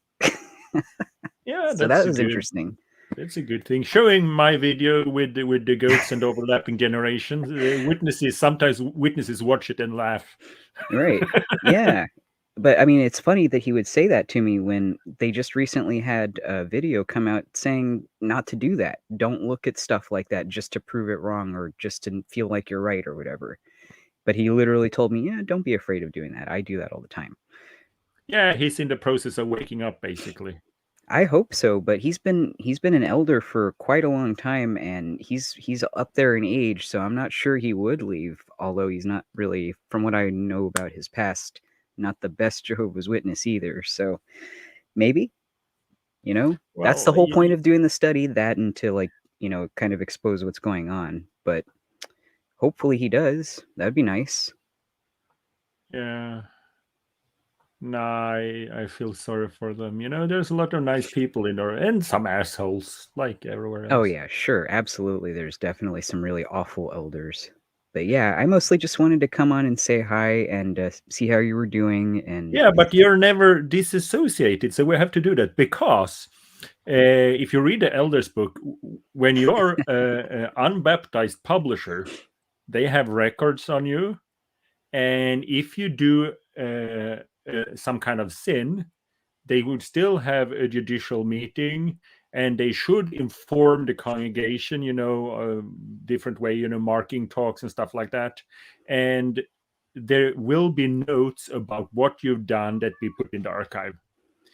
S1: Yeah,
S5: so that was interesting.
S1: That's a good thing. Showing my video with the goats and overlapping generations, sometimes witnesses watch it and laugh.
S5: Right. Yeah. But I mean, it's funny that he would say that to me when they just recently had a video come out saying not to do that. Don't look at stuff like that just to prove it wrong or just to feel like you're right or whatever. But he literally told me, yeah, don't be afraid of doing that. I do that all the time.
S1: Yeah, he's in the process of waking up, basically.
S5: I hope so, but he's been an elder for quite a long time, and he's up there in age, so I'm not sure he would leave, although he's not really, from what I know about his past, not the best Jehovah's Witness either. So maybe, that's the whole point of doing the study, that and to kind of expose what's going on. But hopefully he does. That'd be nice.
S1: Yeah. No, I feel sorry for them. There's a lot of nice people in there and some assholes like everywhere else.
S5: Oh yeah, sure. Absolutely. There's definitely some really awful elders. But yeah, I mostly just wanted to come on and say hi and see how you were doing. And
S1: Yeah, but you're never disassociated, so we have to do that because if you read the Elders book, when you're an unbaptized publisher, they have records on you, and if you do some kind of sin, they would still have a judicial meeting, and they should inform the congregation, different way, marking talks and stuff like that. And there will be notes about what you've done that we put in the archive.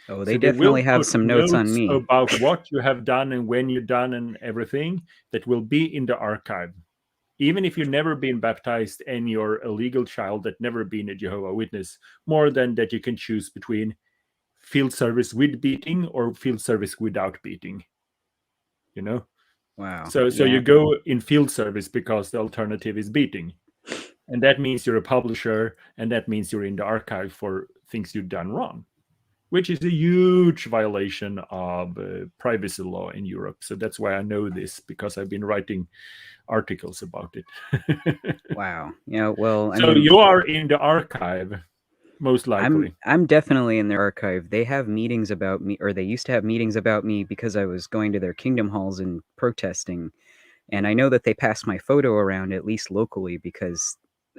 S5: oh, they
S1: So
S5: definitely have some notes on me
S1: about what you have done and when you've done and everything that will be in the archive. Even if you've never been baptized and you're a legal child that never been a Jehovah Witness, more than that you can choose between field service with beating or field service without beating.
S5: Wow.
S1: So you go in field service because the alternative is beating. And that means you're a publisher, and that means you're in the archive for things you've done wrong, which is a huge violation of privacy law in Europe. So that's why I know this, because I've been writing articles about it.
S5: Wow. Yeah, well,
S1: so you are in the archive, most likely.
S5: I'm definitely in their archive. They have meetings about me, or they used to have meetings about me because I was going to their kingdom halls and protesting. And I know that they passed my photo around, at least locally, because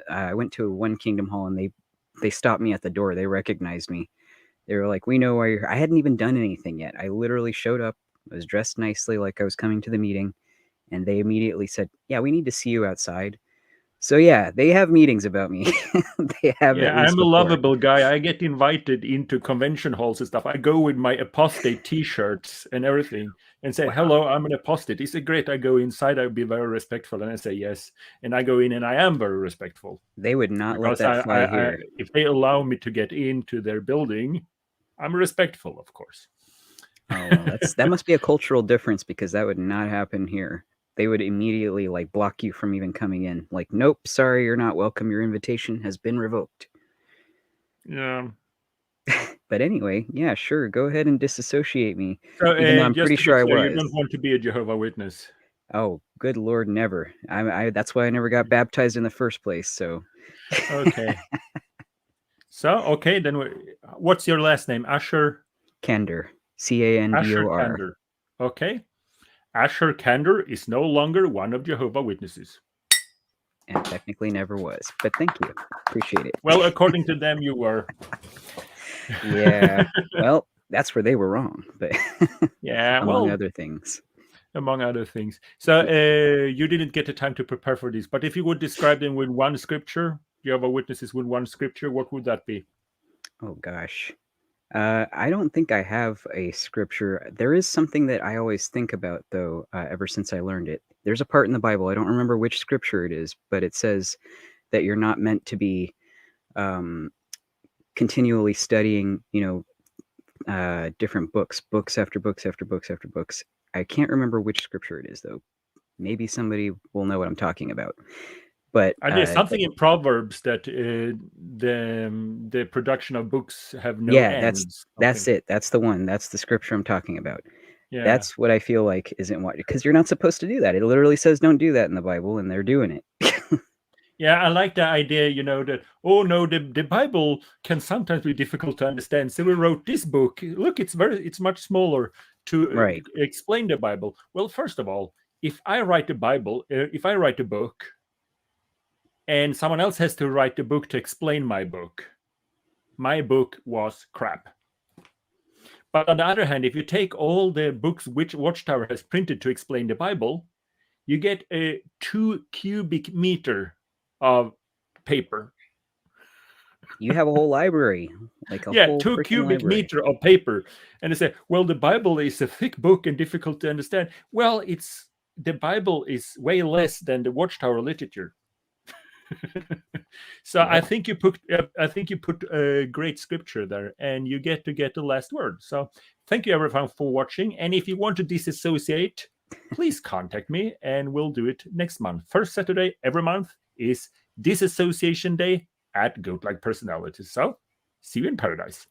S5: I went to one kingdom hall and they stopped me at the door. They recognized me. They were like, "We know why you're here." I hadn't even done anything yet. I literally showed up, was dressed nicely like I was coming to the meeting, and they immediately said, "Yeah, we need to see you outside." So yeah, they have meetings about me. They have.
S1: Yeah, I'm a lovable guy. I get invited into convention halls and stuff. I go with my apostate T-shirts and everything, and say, "Hello, I'm an apostate." He said, "Great." I go inside. I'll be very respectful, and I say yes. And I go in, and I am very respectful.
S5: They would not let that fly here.
S1: If they allow me to get into their building, I'm respectful, of course.
S5: Oh, well, that must be a cultural difference, because that would not happen here. They would immediately block you from even coming in. Like, "Nope, sorry, you're not welcome. Your invitation has been revoked."
S1: Yeah.
S5: But anyway, yeah, sure, go ahead and disassociate me.
S1: So,
S5: even though I'm pretty sure I was.
S1: You don't want to be a Jehovah Witness.
S5: Oh, good Lord, never. That's why I never got baptized in the first place. So.
S1: Okay. Okay, then what's your last name? Asher
S5: Kandor. Candor.
S1: Asher Kandor. Okay. Asher Kandor is no longer one of Jehovah Witnesses.
S5: And technically never was. But thank you. Appreciate it.
S1: Well, according to them, you were.
S5: Yeah. Well, that's where they were wrong. But
S1: yeah,
S5: among other things.
S1: Among other things. So you didn't get the time to prepare for this. But if you would describe them with one scripture, Jehovah Witnesses with one scripture, what would that be?
S5: Oh, gosh. I don't think I have a scripture. There is something that I always think about, though, ever since I learned it. There's a part in the Bible, I don't remember which scripture it is, but it says that you're not meant to be continually studying, different books after books after books after books. I can't remember which scripture it is, though. Maybe somebody will know what I'm talking about. But
S1: there's something in Proverbs that the production of books have no ends.
S5: That's it. That's the one. That's the scripture I'm talking about.
S1: Yeah.
S5: That's what I feel like isn't what, because you're not supposed to do that. It literally says don't do that in the Bible, and they're doing it.
S1: Yeah, I like the idea, that, oh no, the Bible can sometimes be difficult to understand. So we wrote this book. Look, it's much smaller to explain the Bible. Well, first of all, if I write a book, and someone else has to write the book to explain my book was crap. But on the other hand, if you take all the books which Watchtower has printed to explain the Bible, you get a 2 cubic meter of paper.
S5: You have a whole library, like a whole
S1: 2 cubic meter of paper. And they say, well, the Bible is a thick book and difficult to understand. Well, the Bible is way less than the Watchtower literature. So I think you put a great scripture there, and you get to get the last word. So thank you everyone for watching, and if you want to disassociate, please contact me and we'll do it next month. First Saturday every month is Disassociation Day at Goat-like Personalities. So see you in paradise.